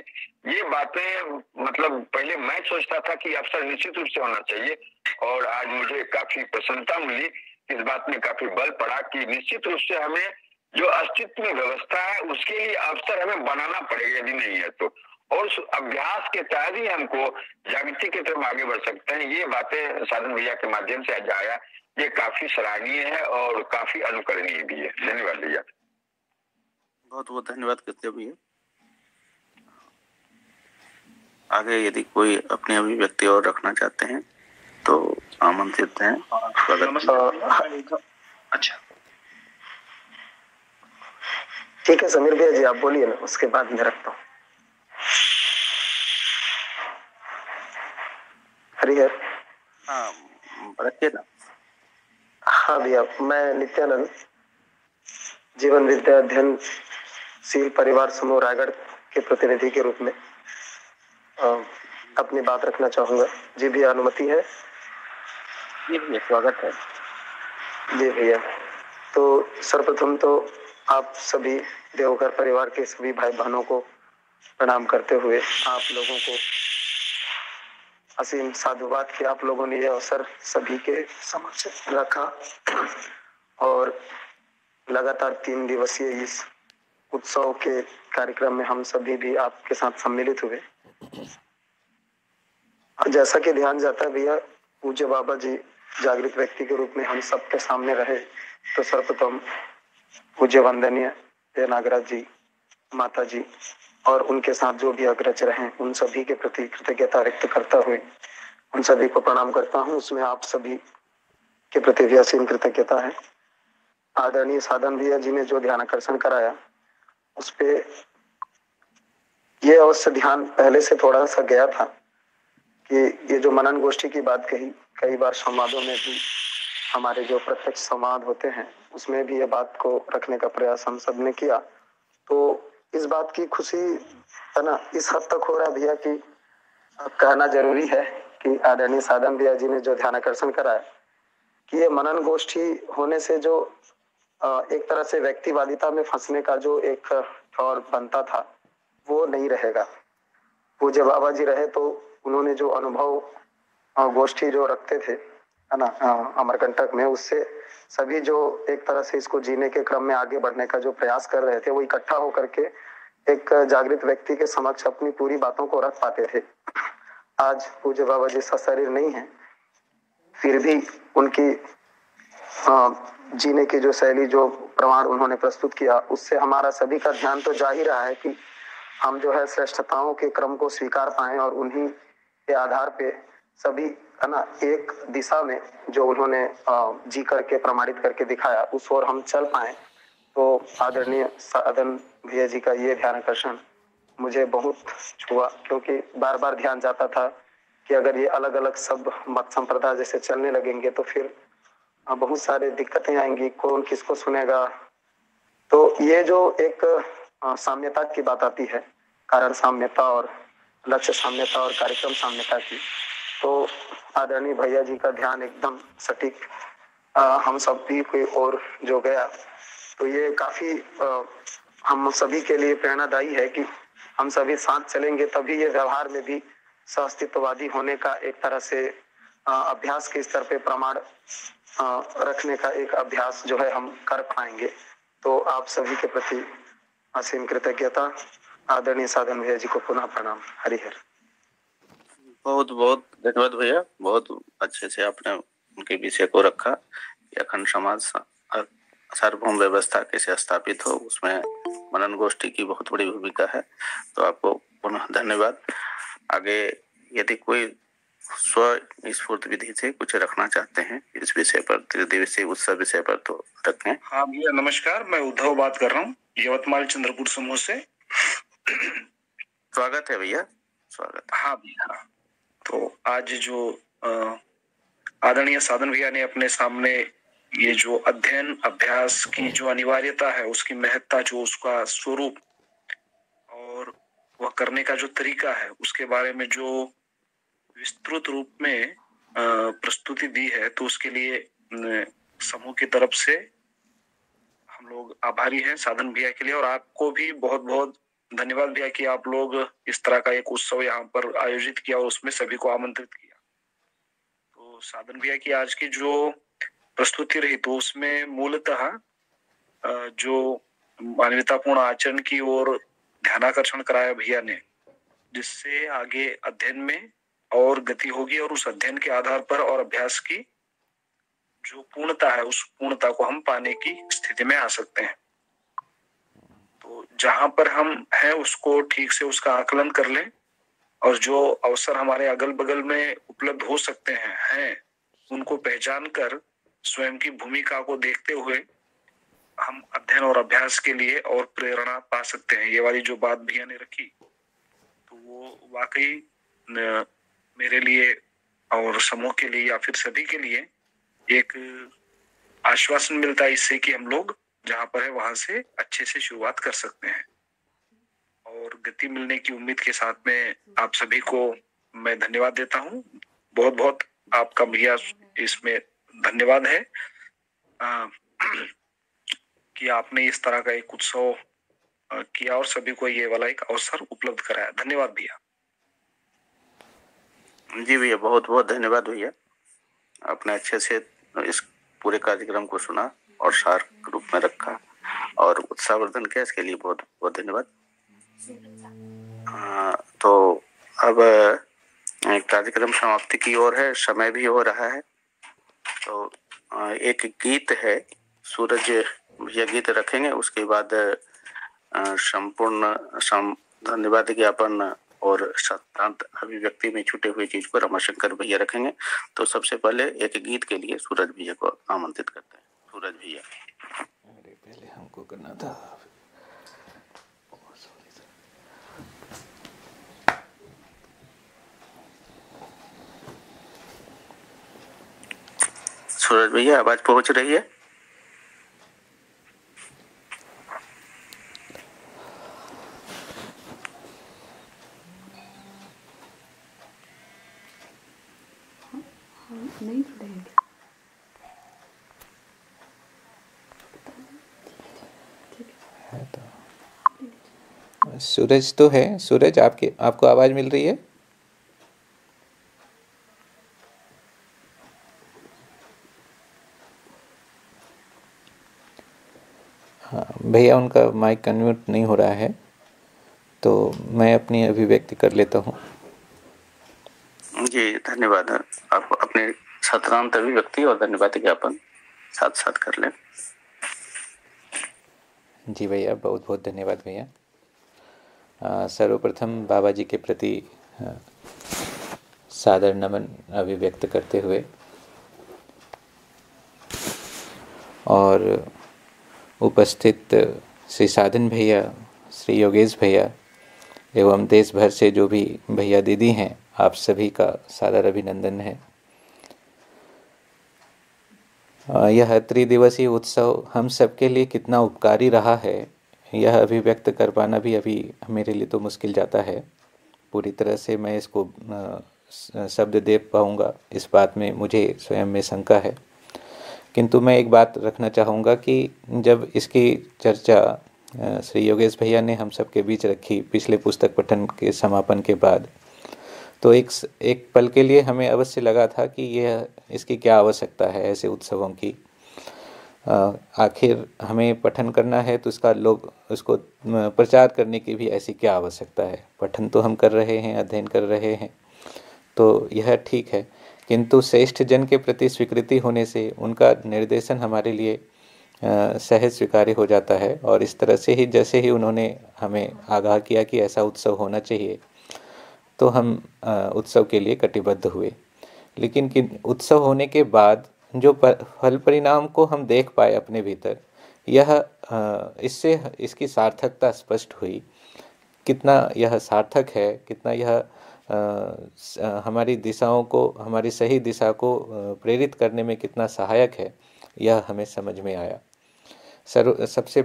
ये बातें मतलब पहले मैं सोचता था कि अवसर निश्चित रूप से होना चाहिए, और आज मुझे काफी प्रसन्नता मिली, इस बात में काफी बल पड़ा कि निश्चित रूप से हमें जो अस्तित्व में व्यवस्था है उसके लिए अवसर हमें बनाना पड़ेगा, यदि नहीं है तो। और उस अभ्यास के तहत ही हमको जागृति की तरफ आगे बढ़ सकते हैं। ये बातें साधन भैया के माध्यम से आज आया, ये काफी सराहनीय है और काफी अनुकरणीय भी है। धन्यवाद भैया। बहुत बहुत धन्यवाद करते भैया। आगे यदि कोई अपनी अभिव्यक्ति और रखना चाहते हैं तो आमंत्रित हैं। अच्छा ठीक है समीर भैया जी, आप बोलिए ना, उसके बाद मैं रखता हूँ। हरिहर। हाँ रखिए ना। हाँ भैया, मैं नित्यानंद जीवन विद्या अध्ययनशील परिवार समूह रायगढ़ के प्रतिनिधि के रूप में अपनी बात रखना चाहूंगा। जी भी अनुमति है? जी भैया स्वागत है। जी भैया, तो सर्वप्रथम तो आप सभी देवघर परिवार के सभी भाई बहनों को प्रणाम करते हुए आप लोगों को असीम साधुवाद कि आप लोगों ने यह अवसर सभी के समक्ष रखा और लगातार 3 दिवसीय इस उत्सव के कार्यक्रम में हम सभी भी आपके साथ सम्मिलित हुए। जैसा कि ध्यान जाता है भैया, पूज्य बाबा जी जागृत व्यक्ति के रूप में हम सबके सामने रहे, तो सर्वप्रथम पूज्य वंदनीय नागराज जी, माता जी और उनके साथ जो भी अग्रज रहे उन सभी के प्रति कृतज्ञता व्यक्त करता हुए उन सभी को प्रणाम करता हूँ। उसमें आप सभी के प्रति भी असीम कृतज्ञता है। आदरणीय साधन भैया जी ने जो ध्यान आकर्षण कराया उस पे ये अवश्य ध्यान पहले से थोड़ा सा गया था कि ये जो मनन गोष्ठी की बात कही, कई बार संवादों में भी हमारे जो प्रत्यक्ष संवाद होते हैं उसमें भी ये बात को रखने का प्रयास हम सब ने किया। तो इस बात की खुशी है ना इस हद तक हो रहा भैया कि कहना जरूरी है कि आदरणीय साधन भैया जी ने जो ध्यान आकर्षण कराया कि ये मनन गोष्ठी होने से जो एक तरह से व्यक्तिवादिता में फंसने का जो एक ठौर बनता था वो नहीं रहेगा। पूज्य बाबा जी रहे तो उन्होंने जो अनुभव गोष्ठी जो रखते थे है ना अमरकंटक में, उससे सभी जो एक तरह से इसको जीने के क्रम में आगे बढ़ने का जो प्रयास कर रहे थे वो इकट्ठा होकर के एक जागृत व्यक्ति के समक्ष अपनी पूरी बातों को रख पाते थे। आज पूज्य बाबा जी सशरीर नहीं है, फिर भी उनकी जीने की जो शैली जो प्रमाण उन्होंने प्रस्तुत किया उससे हमारा सभी का ध्यान तो जा ही रहा है कि हम जो है श्रेष्ठताओं के क्रम को स्वीकार पाएं और उन्हीं के आधार पे सभी है ना एक दिशा में जो उन्होंने जी करके प्रमाणित करके दिखाया उस ओर हम चल पाए। तो आदरणीय साधन भैया जी का ये ध्यान आकर्षण मुझे बहुत छुआ, क्योंकि बार बार ध्यान जाता था कि अगर ये अलग अलग सब मत संप्रदाय जैसे चलने लगेंगे तो फिर बहुत सारे दिक्कतें आएंगी, कौन किसको सुनेगा। तो ये जो एक साम्यता की बात आती है, कारण साम्यता और लक्ष्य साम्यता और कार्यक्रम साम्यता की, तो आदरणीय भैया जी का ध्यान एकदम सटीक हम सब भी कोई और जो गया, तो ये काफी हम सभी के लिए प्रेरणादायी है कि हम सभी साथ चलेंगे तभी ये व्यवहार में भी सहअस्तित्ववादी होने का एक तरह से अभ्यास के स्तर पे प्रमाण रखने का एक अभ्यास जो है हम कर पाएंगे। तो आप सभी के प्रति असीम कृतज्ञता। आदरणीय साधन भैया जी को पुनः प्रणाम। हरिहर। बहुत बहुत धन्यवाद भैया, बहुत अच्छे से आपने उनके विषय को रखा। अखंड समाज सार्वभौम व्यवस्था कैसे स्थापित हो उसमें मनन गोष्ठी की बहुत बड़ी भूमिका है। तो आपको पुनः धन्यवाद। आगे यदि कोई स्व स्फूर्त विधि से कुछ रखना चाहते हैं इस विषय पर, त्रिदिवसीय उत्सव विषय पर, तो रखें। हाँ भैया नमस्कार, मैं उद्धव बात कर रहा हूँ यवतमाल चंद्रपुर समूह से। स्वागत है भैया, स्वागत। हाँ भैया, तो आज जो आदरणीय साधन भैया ने अपने सामने ये जो अध्ययन अभ्यास की जो अनिवार्यता है, उसकी महत्ता, जो उसका स्वरूप और वह करने का जो तरीका है, उसके बारे में जो विस्तृत रूप में प्रस्तुति दी है, तो उसके लिए समूह की तरफ से हम लोग आभारी हैं साधन भैया के लिए। और आपको भी बहुत बहुत धन्यवाद भैया कि आप लोग इस तरह का एक उत्सव यहाँ पर आयोजित किया और उसमें सभी को आमंत्रित किया। तो साधन भैया की आज की जो प्रस्तुति रही, तो उसमें मूलतः जो मानवतापूर्ण आचरण की ओर ध्यानाकर्षण कराया भैया ने, जिससे आगे अध्ययन में और गति होगी और उस अध्ययन के आधार पर और अभ्यास की जो पूर्णता है, उस पूर्णता को हम पाने की स्थिति में आ सकते हैं। तो जहां पर हम हैं उसको ठीक से उसका आकलन कर लें और जो अवसर हमारे अगल बगल में उपलब्ध हो सकते हैं उनको पहचान कर स्वयं की भूमिका को देखते हुए हम अध्ययन और अभ्यास के लिए और प्रेरणा पा सकते हैं। ये वाली जो बात भैया ने रखी, तो वो वाकई मेरे लिए और समूह के लिए या फिर सभी के लिए एक आश्वासन मिलता है इससे कि हम लोग जहां पर है वहां से अच्छे से शुरुआत कर सकते हैं। और गति मिलने की उम्मीद के साथ में आप सभी को मैं धन्यवाद देता हूँ। बहुत बहुत आपका भैया इसमें धन्यवाद है कि आपने इस तरह का एक उत्सव किया और सभी को ये वाला एक अवसर उपलब्ध कराया। धन्यवाद भैया। जी भैया, बहुत बहुत धन्यवाद भैया। आपने अच्छे से इस पूरे कार्यक्रम को सुना और सार रूप में रखा और उत्साहवर्धन किया, इसके लिए बहुत बहुत धन्यवाद। तो अब कार्यक्रम समाप्ति की ओर है, समय भी हो रहा है। तो एक गीत है, सूरज भैया गीत रखेंगे, उसके बाद संपूर्ण धन्यवाद ज्ञापन और सत्तांत अभिव्यक्ति में छूटे हुए चीज को रमाशंकर भैया रखेंगे। तो सबसे पहले एक गीत के लिए सूरज भैया को आमंत्रित करते हैं। सूरज भैया, पहले हमको करना था। सूरज भैया, आवाज पहुंच रही है? नहीं पड़ेगा। सूरज तो है। सूरज, आपको आवाज मिल रही है? हाँ भैया, उनका माइक अनम्यूट नहीं हो रहा है, तो मैं अपनी अभिव्यक्ति कर लेता हूँ। जी धन्यवाद। आप अपने सत्रांत अभिव्यक्ति और धन्यवाद ज्ञापन साथ साथ कर लें। जी भैया, बहुत बहुत धन्यवाद भैया। सर्वप्रथम बाबा जी के प्रति सादर नमन अभिव्यक्त करते हुए और उपस्थित श्री साधन भैया, श्री योगेश भैया एवं देश भर से जो भी भैया दीदी हैं, आप सभी का सादर अभिनंदन है। यह त्रिदिवसीय उत्सव हम सबके लिए कितना उपकारी रहा है, यह अभिव्यक्त कर पाना भी अभी मेरे लिए तो मुश्किल जाता है। पूरी तरह से मैं इसको शब्द दे पाऊँगा, इस बात में मुझे स्वयं में शंका है। किंतु मैं एक बात रखना चाहूँगा कि जब इसकी चर्चा श्री योगेश भैया ने हम सबके बीच रखी पिछले पुस्तक पठन के समापन के बाद, तो एक पल के लिए हमें अवश्य लगा था कि यह इसकी क्या आवश्यकता है ऐसे उत्सवों की। आखिर हमें पठन करना है तो उसको प्रचार करने की भी ऐसी क्या आवश्यकता है। पठन तो हम कर रहे हैं, अध्ययन कर रहे हैं, तो यह ठीक है, किंतु श्रेष्ठ जन के प्रति स्वीकृति होने से उनका निर्देशन हमारे लिए सहज स्वीकार्य हो जाता है। और इस तरह से ही जैसे ही उन्होंने हमें आगाह किया कि ऐसा उत्सव होना चाहिए, तो हम उत्सव के लिए कटिबद्ध हुए। लेकिन उत्सव होने के बाद जो फल परिणाम को हम देख पाए अपने भीतर, इसकी सार्थकता स्पष्ट हुई। कितना यह सार्थक है, कितना यह हमारी दिशाओं को, हमारी सही दिशा को प्रेरित करने में कितना सहायक है, यह हमें समझ में आया। सबसे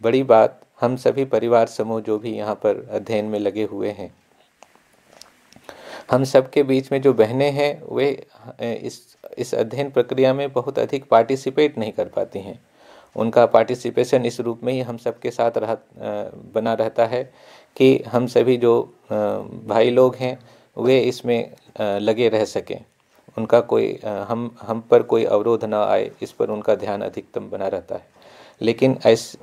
बड़ी बात, हम सभी परिवार समूह जो भी यहाँ पर अध्ययन में लगे हुए हैं, हम सबके बीच में जो बहनें हैं वे इस अध्ययन प्रक्रिया में बहुत अधिक पार्टिसिपेट नहीं कर पाती हैं। उनका पार्टिसिपेशन इस रूप में ही हम सबके साथ बना रहता है कि हम सभी जो भाई लोग हैं वे इसमें लगे रह सकें, उनका कोई हम पर कोई अवरोध ना आए, इस पर उनका ध्यान अधिकतम बना रहता है। लेकिन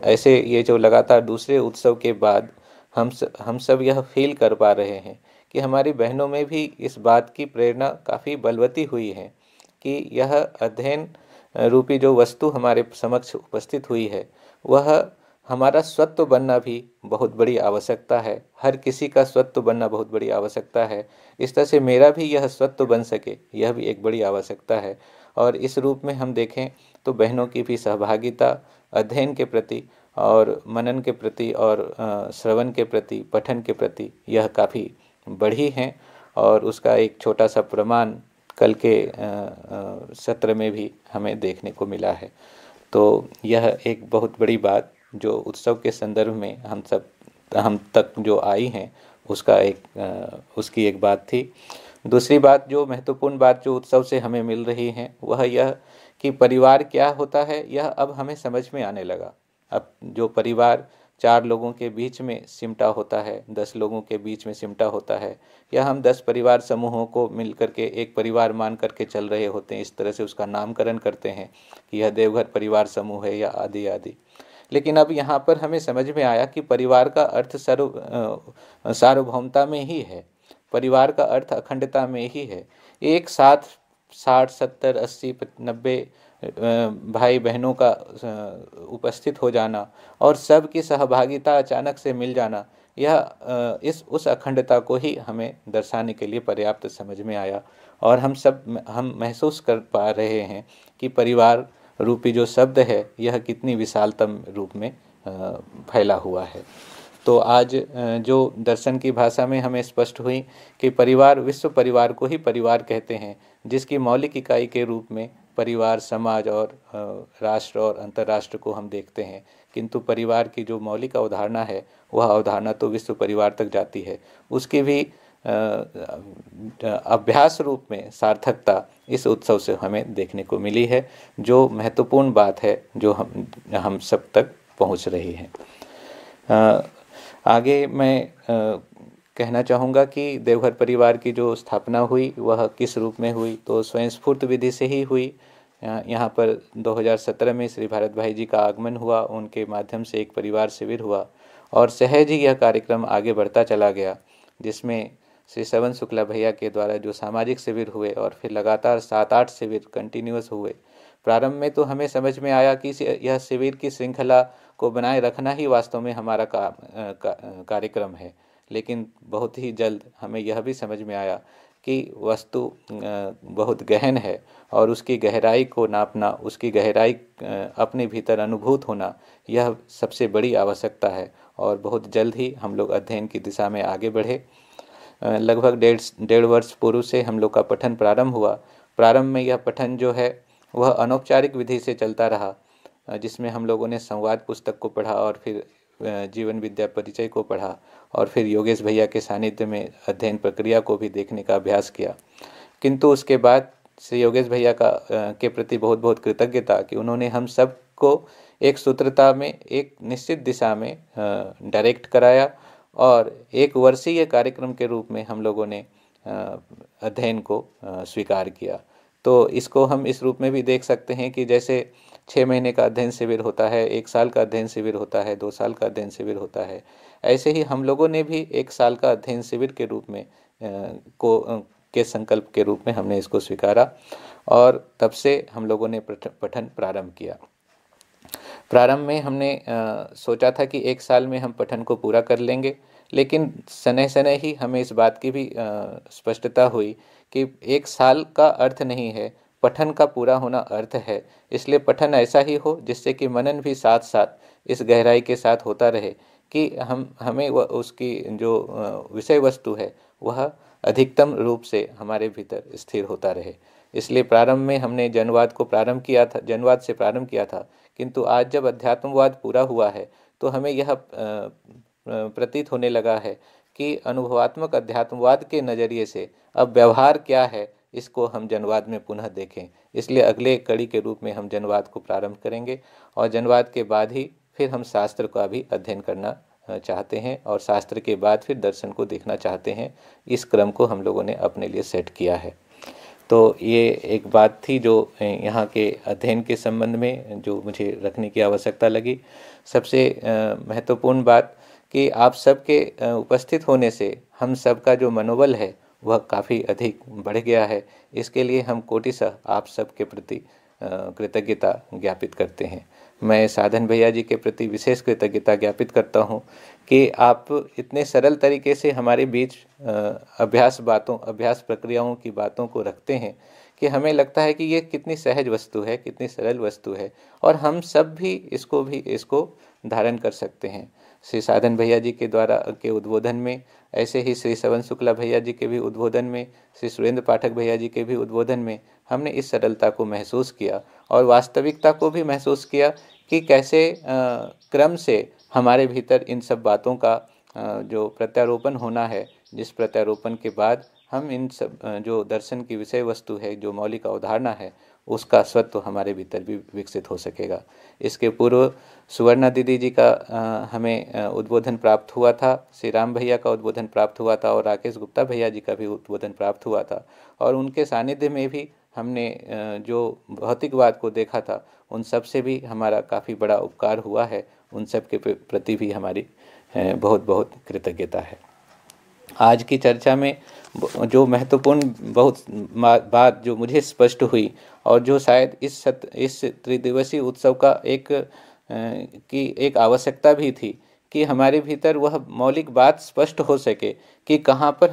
ऐसे ये जो लगातार दूसरे उत्सव के बाद हम सब यह फील कर पा रहे हैं कि हमारी बहनों में भी इस बात की प्रेरणा काफ़ी बलवती हुई है कि यह अध्ययन रूपी जो वस्तु हमारे समक्ष उपस्थित हुई है, वह हमारा स्वत्व बनना भी बहुत बड़ी आवश्यकता है। हर किसी का स्वत्व बनना बहुत बड़ी आवश्यकता है। इस तरह से मेरा भी यह स्वत्व बन सके, यह भी एक बड़ी आवश्यकता है। और इस रूप में हम देखें तो बहनों की भी सहभागिता अध्ययन के प्रति और मनन के प्रति और श्रवण के प्रति, पठन के प्रति यह काफ़ी बढ़ी हैं। और उसका एक छोटा सा प्रमाण कल के सत्र में भी हमें देखने को मिला है। तो यह एक बहुत बड़ी बात जो उत्सव के संदर्भ में हम तक जो आई हैं उसकी एक बात थी। दूसरी बात, जो महत्वपूर्ण बात जो उत्सव से हमें मिल रही है वह यह कि परिवार क्या होता है यह अब हमें समझ में आने लगा। अब जो परिवार 4 लोगों के बीच में सिमटा होता है, 10 लोगों के बीच में सिमटा होता है, या हम 10 परिवार समूहों को मिल करके एक परिवार मान करके चल रहे होते हैं, इस तरह से उसका नामकरण करते हैं कि यह देवघर परिवार समूह है या आदि आदि। लेकिन अब यहाँ पर हमें समझ में आया कि परिवार का अर्थ सार्वभौमता में ही है, परिवार का अर्थ अखंडता में ही है। एक साथ 60, 70, 80, 90 भाई बहनों का उपस्थित हो जाना और सबकी सहभागिता अचानक से मिल जाना, यह उस अखंडता को ही हमें दर्शाने के लिए पर्याप्त समझ में आया। और हम महसूस कर पा रहे हैं कि परिवार रूपी जो शब्द है यह कितनी विशालतम रूप में फैला हुआ है। तो आज जो दर्शन की भाषा में हमें स्पष्ट हुई कि परिवार, विश्व परिवार को ही परिवार कहते हैं, जिसकी मौलिक इकाई के रूप में परिवार, समाज और राष्ट्र और अंतर्राष्ट्र को हम देखते हैं, किंतु परिवार की जो मौलिक अवधारणा है वह अवधारणा तो विश्व परिवार तक जाती है। उसकी भी अभ्यास रूप में सार्थकता इस उत्सव से हमें देखने को मिली है, जो महत्वपूर्ण बात है जो हम सब तक पहुंच रही है। आगे मैं कहना चाहूँगा कि देवघर परिवार की जो स्थापना हुई वह किस रूप में हुई, तो स्वयं स्फूर्त विधि से ही हुई। यहाँ पर 2017 में श्री भारत भाई जी का आगमन हुआ, उनके माध्यम से एक परिवार शिविर हुआ और सहज ही यह कार्यक्रम आगे बढ़ता चला गया, जिसमें श्री श्रवण शुक्ला भैया के द्वारा जो सामाजिक शिविर हुए और फिर लगातार 7-8 शिविर कंटिन्यूअस हुए। प्रारंभ में तो हमें समझ में आया कि यह शिविर की श्रृंखला को बनाए रखना ही वास्तव में हमारा कार्यक्रम है, लेकिन बहुत ही जल्द हमें यह भी समझ में आया कि वस्तु बहुत गहन है और उसकी गहराई को नापना, उसकी गहराई अपने भीतर अनुभूत होना, यह सबसे बड़ी आवश्यकता है। और बहुत जल्द ही हम लोग अध्ययन की दिशा में आगे बढ़े। लगभग डेढ़ वर्ष पूर्व से हम लोग का पठन प्रारंभ हुआ। प्रारंभ में यह पठन जो है वह अनौपचारिक विधि से चलता रहा, जिसमें हम लोगों ने संवाद पुस्तक को पढ़ा और फिर जीवन विद्या परिचय को पढ़ा और फिर योगेश भैया के सानिध्य में अध्ययन प्रक्रिया को भी देखने का अभ्यास किया। किंतु उसके बाद श्री योगेश भैया के प्रति बहुत बहुत कृतज्ञता कि उन्होंने हम सब को एक सूत्रता में, एक निश्चित दिशा में डायरेक्ट कराया और 1 वर्षीय कार्यक्रम के रूप में हम लोगों ने अध्ययन को स्वीकार किया। तो इसको हम इस रूप में भी देख सकते हैं कि जैसे 6 महीने का अध्ययन शिविर होता है, 1 साल का अध्ययन शिविर होता है, 2 साल का अध्ययन शिविर होता है, ऐसे ही हम लोगों ने भी 1 साल का अध्ययन शिविर के रूप में के संकल्प के रूप में हमने इसको स्वीकारा और तब से हम लोगों ने पठन प्रारंभ किया। प्रारंभ में हमने सोचा था कि 1 साल में हम पठन को पूरा कर लेंगे, लेकिन सने सने ही हमें इस बात की भी स्पष्टता हुई कि 1 साल का अर्थ नहीं है, पठन का पूरा होना अर्थ है। इसलिए पठन ऐसा ही हो जिससे कि मनन भी साथ साथ इस गहराई के साथ होता रहे कि हमें उसकी जो विषय वस्तु है वह अधिकतम रूप से हमारे भीतर स्थिर होता रहे। इसलिए प्रारंभ में हमने जनवाद से प्रारंभ किया था, किंतु आज जब अध्यात्मवाद पूरा हुआ है तो हमें यह प्रतीत होने लगा है कि अनुभवात्मक अध्यात्मवाद के नज़रिए से अब व्यवहार क्या है इसको हम जनवाद में पुनः देखें। इसलिए अगले कड़ी के रूप में हम जनवाद को प्रारंभ करेंगे और जनवाद के बाद ही फिर हम शास्त्र का भी अध्ययन करना चाहते हैं और शास्त्र के बाद फिर दर्शन को देखना चाहते हैं। इस क्रम को हम लोगों ने अपने लिए सेट किया है। तो ये एक बात थी जो यहाँ के अध्ययन के संबंध में जो मुझे रखने की आवश्यकता लगी। सबसे महत्वपूर्ण बात कि आप सबके उपस्थित होने से हम सब का जो मनोबल है वह काफ़ी अधिक बढ़ गया है। इसके लिए हम कोटिशः आप सब के प्रति कृतज्ञता ज्ञापित करते हैं। मैं साधन भैया जी के प्रति विशेष कृतज्ञता ज्ञापित करता हूँ कि आप इतने सरल तरीके से हमारे बीच अभ्यास प्रक्रियाओं की बातों को रखते हैं कि हमें लगता है कि ये कितनी सहज वस्तु है, कितनी सरल वस्तु है और हम सब भी इसको धारण कर सकते हैं। श्री साधन भैया जी के द्वारा के उद्बोधन में, ऐसे ही श्री श्रवण शुक्ला भैया जी के भी उद्बोधन में, श्री सुरेंद्र पाठक भैया जी के भी उद्बोधन में हमने इस सरलता को महसूस किया और वास्तविकता को भी महसूस किया कि कैसे क्रम से हमारे भीतर इन सब बातों का जो प्रत्यारोपण होना है, जिस प्रत्यारोपण के बाद हम इन सब जो दर्शन की विषय वस्तु है, जो मौलिक अवधारणा है, उसका स्वत्व हमारे भीतर भी विकसित हो सकेगा। इसके पूर्व सुवर्णा दीदी जी का हमें उद्बोधन प्राप्त हुआ था, श्री राम भैया का उद्बोधन प्राप्त हुआ था और राकेश गुप्ता भैया जी का भी उद्बोधन प्राप्त हुआ था। और उनके सानिध्य में भी हमने जो भौतिकवाद को देखा था, उन सब से भी हमारा काफ़ी बड़ा उपकार हुआ है। उन सब के प्रति भी हमारी बहुत बहुत कृतज्ञता है। आज की चर्चा में जो महत्वपूर्ण बहुत बात जो मुझे स्पष्ट हुई और जो शायद इस त्रिदिवसीय उत्सव का एक आवश्यकता भी थी कि हमारे भीतर वह मौलिक बात स्पष्ट हो सके कि कहाँ पर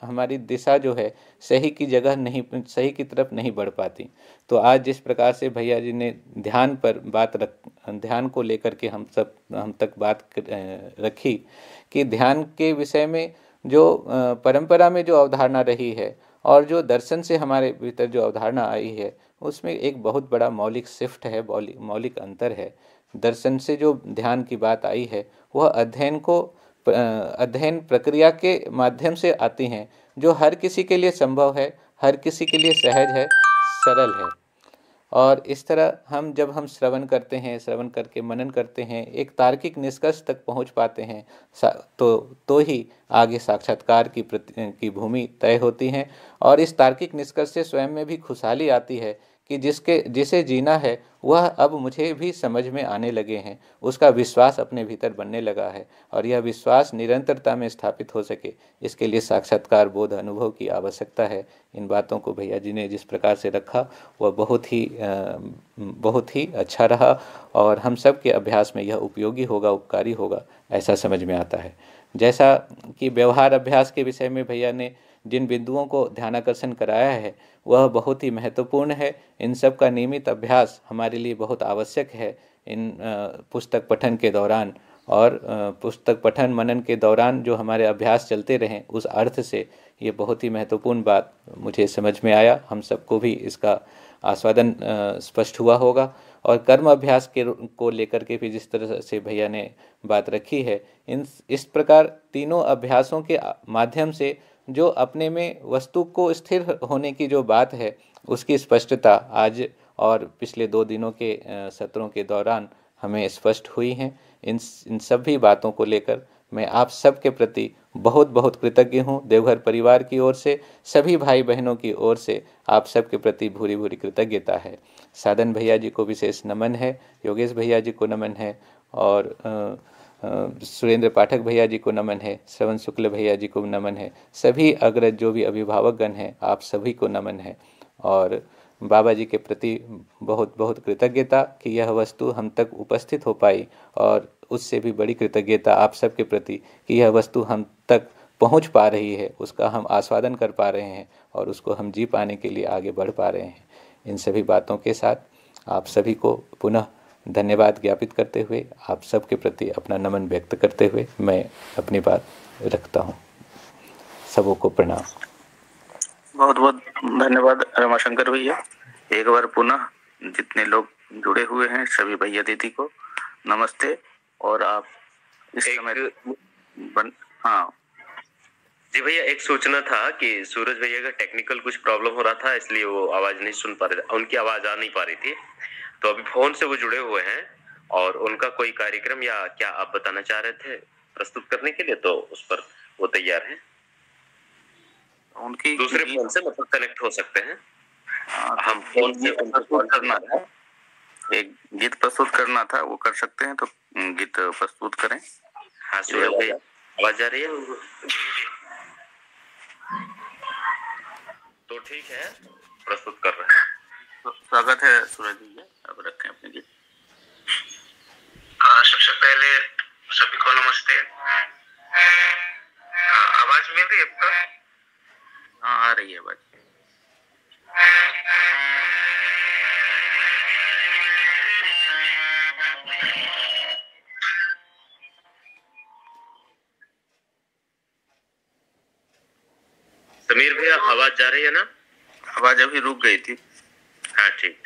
हमारी दिशा जो है सही की जगह नहीं, सही की तरफ नहीं बढ़ पाती। तो आज जिस प्रकार से भैया जी ने ध्यान को लेकर के हम तक बात रखी कि ध्यान के विषय में जो परंपरा में जो अवधारणा रही है और जो दर्शन से हमारे भीतर जो अवधारणा आई है, उसमें एक बहुत बड़ा मौलिक शिफ्ट है, मौलिक अंतर है। दर्शन से जो ध्यान की बात आई है वह अध्ययन प्रक्रिया के माध्यम से आती हैं, जो हर किसी के लिए संभव है, हर किसी के लिए सहज है, सरल है। और इस तरह जब हम श्रवण करते हैं, श्रवण करके मनन करते हैं, एक तार्किक निष्कर्ष तक पहुंच पाते हैं, तो ही आगे साक्षात्कार की भूमि तय होती है। और इस तार्किक निष्कर्ष से स्वयं में भी खुशहाली आती है कि जिसे जीना है वह अब मुझे भी समझ में आने लगे हैं, उसका विश्वास अपने भीतर बनने लगा है। और यह विश्वास निरंतरता में स्थापित हो सके, इसके लिए साक्षात्कार बोध अनुभव की आवश्यकता है। इन बातों को भैया जी ने जिस प्रकार से रखा वह बहुत ही अच्छा रहा और हम सब के अभ्यास में यह उपयोगी होगा, उपकारी होगा, ऐसा समझ में आता है। जैसा कि व्यवहार अभ्यास के विषय में भैया ने जिन बिंदुओं को ध्यानाकर्षण कराया है वह बहुत ही महत्वपूर्ण है। इन सब का नियमित अभ्यास हमारे लिए बहुत आवश्यक है इन पुस्तक पठन के दौरान। और पुस्तक पठन मनन के दौरान जो हमारे अभ्यास चलते रहें, उस अर्थ से ये बहुत ही महत्वपूर्ण बात मुझे समझ में आया। हम सबको भी इसका आस्वादन स्पष्ट हुआ होगा। और कर्म अभ्यास को लेकर के भी जिस तरह से भैया ने बात रखी है, इस प्रकार तीनों अभ्यासों के माध्यम से जो अपने में वस्तु को स्थिर होने की जो बात है, उसकी स्पष्टता आज और पिछले 2 दिनों के सत्रों के दौरान हमें स्पष्ट हुई हैं। इन सभी बातों को लेकर मैं आप सब के प्रति बहुत बहुत कृतज्ञ हूँ। देवघर परिवार की ओर से, सभी भाई बहनों की ओर से आप सब के प्रति भूरी भूरी कृतज्ञता है। साधन भैया जी को विशेष नमन है, योगेश भैया जी को नमन है और सुरेंद्र पाठक भैया जी को नमन है, श्रवण शुक्ल भैया जी को नमन है, सभी अग्रज जो भी अभिभावकगण हैं आप सभी को नमन है। और बाबा जी के प्रति बहुत बहुत कृतज्ञता कि यह वस्तु हम तक उपस्थित हो पाई, और उससे भी बड़ी कृतज्ञता आप सब के प्रति कि यह वस्तु हम तक पहुंच पा रही है, उसका हम आस्वादन कर पा रहे हैं और उसको हम जी पाने के लिए आगे बढ़ पा रहे हैं। इन सभी बातों के साथ आप सभी को पुनः धन्यवाद ज्ञापित करते हुए, आप सबके प्रति अपना नमन व्यक्त करते हुए मैं अपनी बात रखता हूँ। सबों को प्रणाम। बहुत बहुत धन्यवाद रमाशंकर भैया। एक बार पुनः जितने लोग जुड़े हुए हैं सभी भैया दीदी को नमस्ते। और आप इस समय हाँ जी भैया, एक सूचना था कि सूरज भैया का टेक्निकल कुछ प्रॉब्लम हो रहा था, इसलिए वो आवाज नहीं सुन पा रहे थे, उनकी आवाज आ नहीं पा रही थी। तो अभी फोन से वो जुड़े हुए हैं और उनका कोई कार्यक्रम या क्या आप बताना चाह रहे थे प्रस्तुत करने के लिए, तो उस पर वो तैयार हैं। उनकी दूसरे फोन से मतलब कनेक्ट हो सकते हैं। हम फोन से प्रस्तुत करना था, एक गीत प्रस्तुत करना था, वो कर सकते हैं तो गीत प्रस्तुत करें। हाँ सूरज भैया, आवाज आ रही है? तो ठीक है, प्रस्तुत कर रहे हैं। तो स्वागत है सूरज भैया, अब रखें अपने गीत। सबसे पहले सभी को नमस्ते। आवाज मिल रही है आपको? हाँ आ रही है आवाज। समीर भैया आवाज जा रही है ना? आवाज अभी रुक गई थी। हाँ ठीक।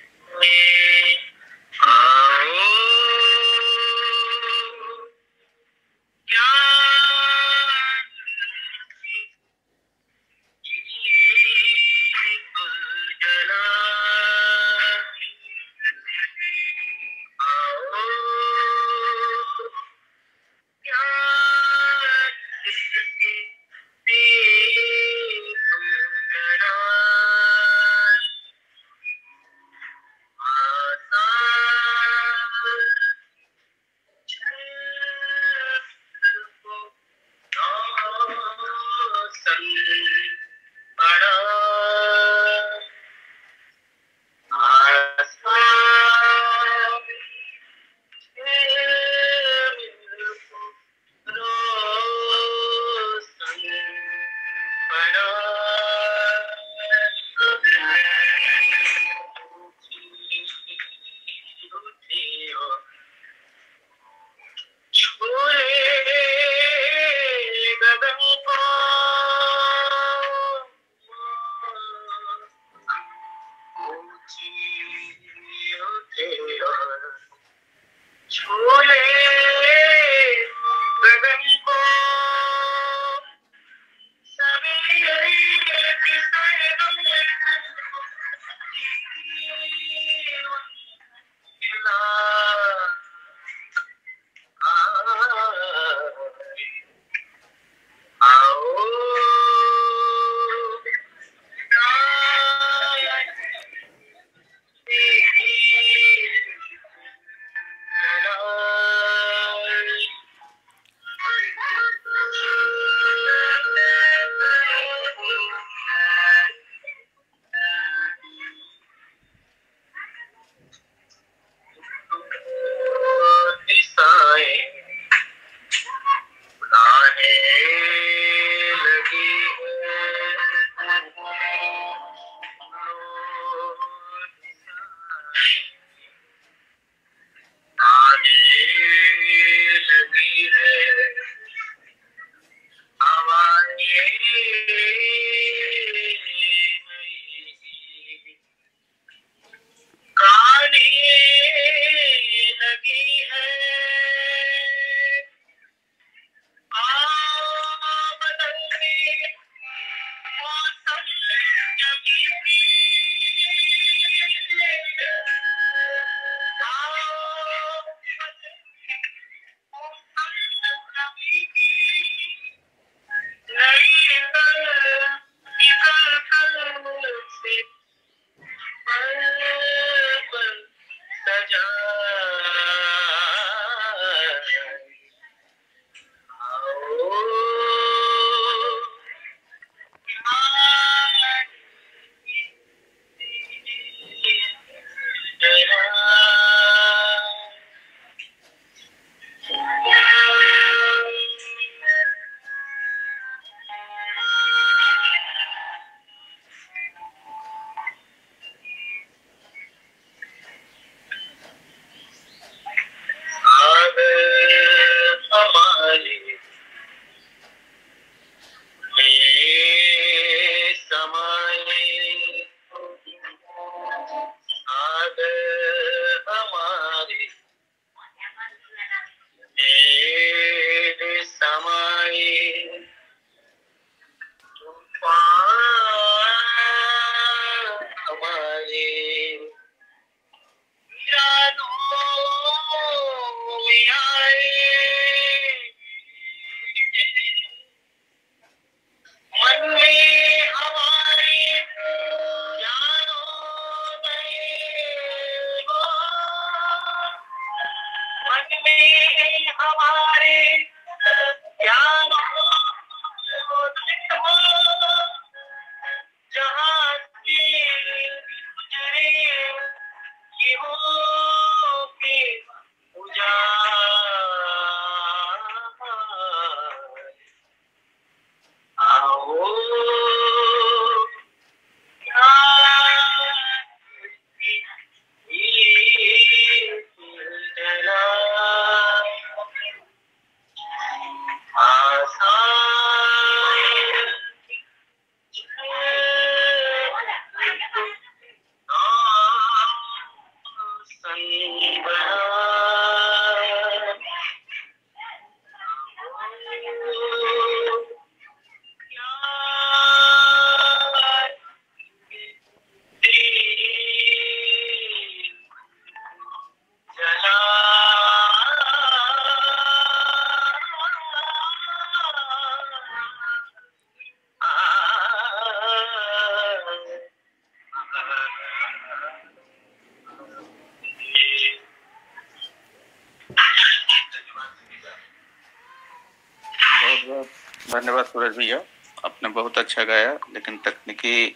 धन्यवाद सूरज भैया, अपने आपने बहुत अच्छा गाया, लेकिन तकनीकी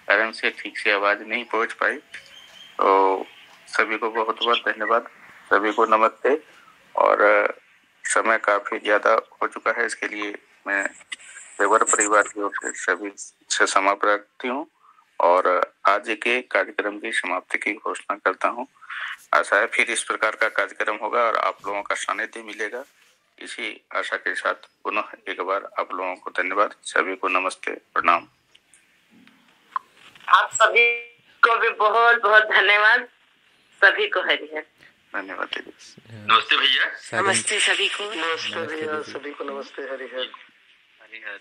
कारण से ठीक से आवाज नहीं पहुंच पाई। तो सभी को बहुत बहुत धन्यवाद, सभी को नमस्ते। और समय काफी ज्यादा हो चुका है, इसके लिए मैं देवर परिवार की ओर से सभी से क्षमा प्रार्थी हूँ और आज के कार्यक्रम की समाप्ति की घोषणा करता हूँ। आशा है फिर इस प्रकार का कार्यक्रम होगा और आप लोगों का सानिध्य मिलेगा। इसी आशा के साथ पुनः एक बार आप लोगों को धन्यवाद, सभी को नमस्ते, प्रणाम। आप सभी को भी बहुत बहुत धन्यवाद, सभी को हरिहर धन्यवाद दीदी। नमस्ते भैया। नमस्ते सभी को। नमस्ते भैया, सभी को नमस्ते, हरिहर। हरिहर।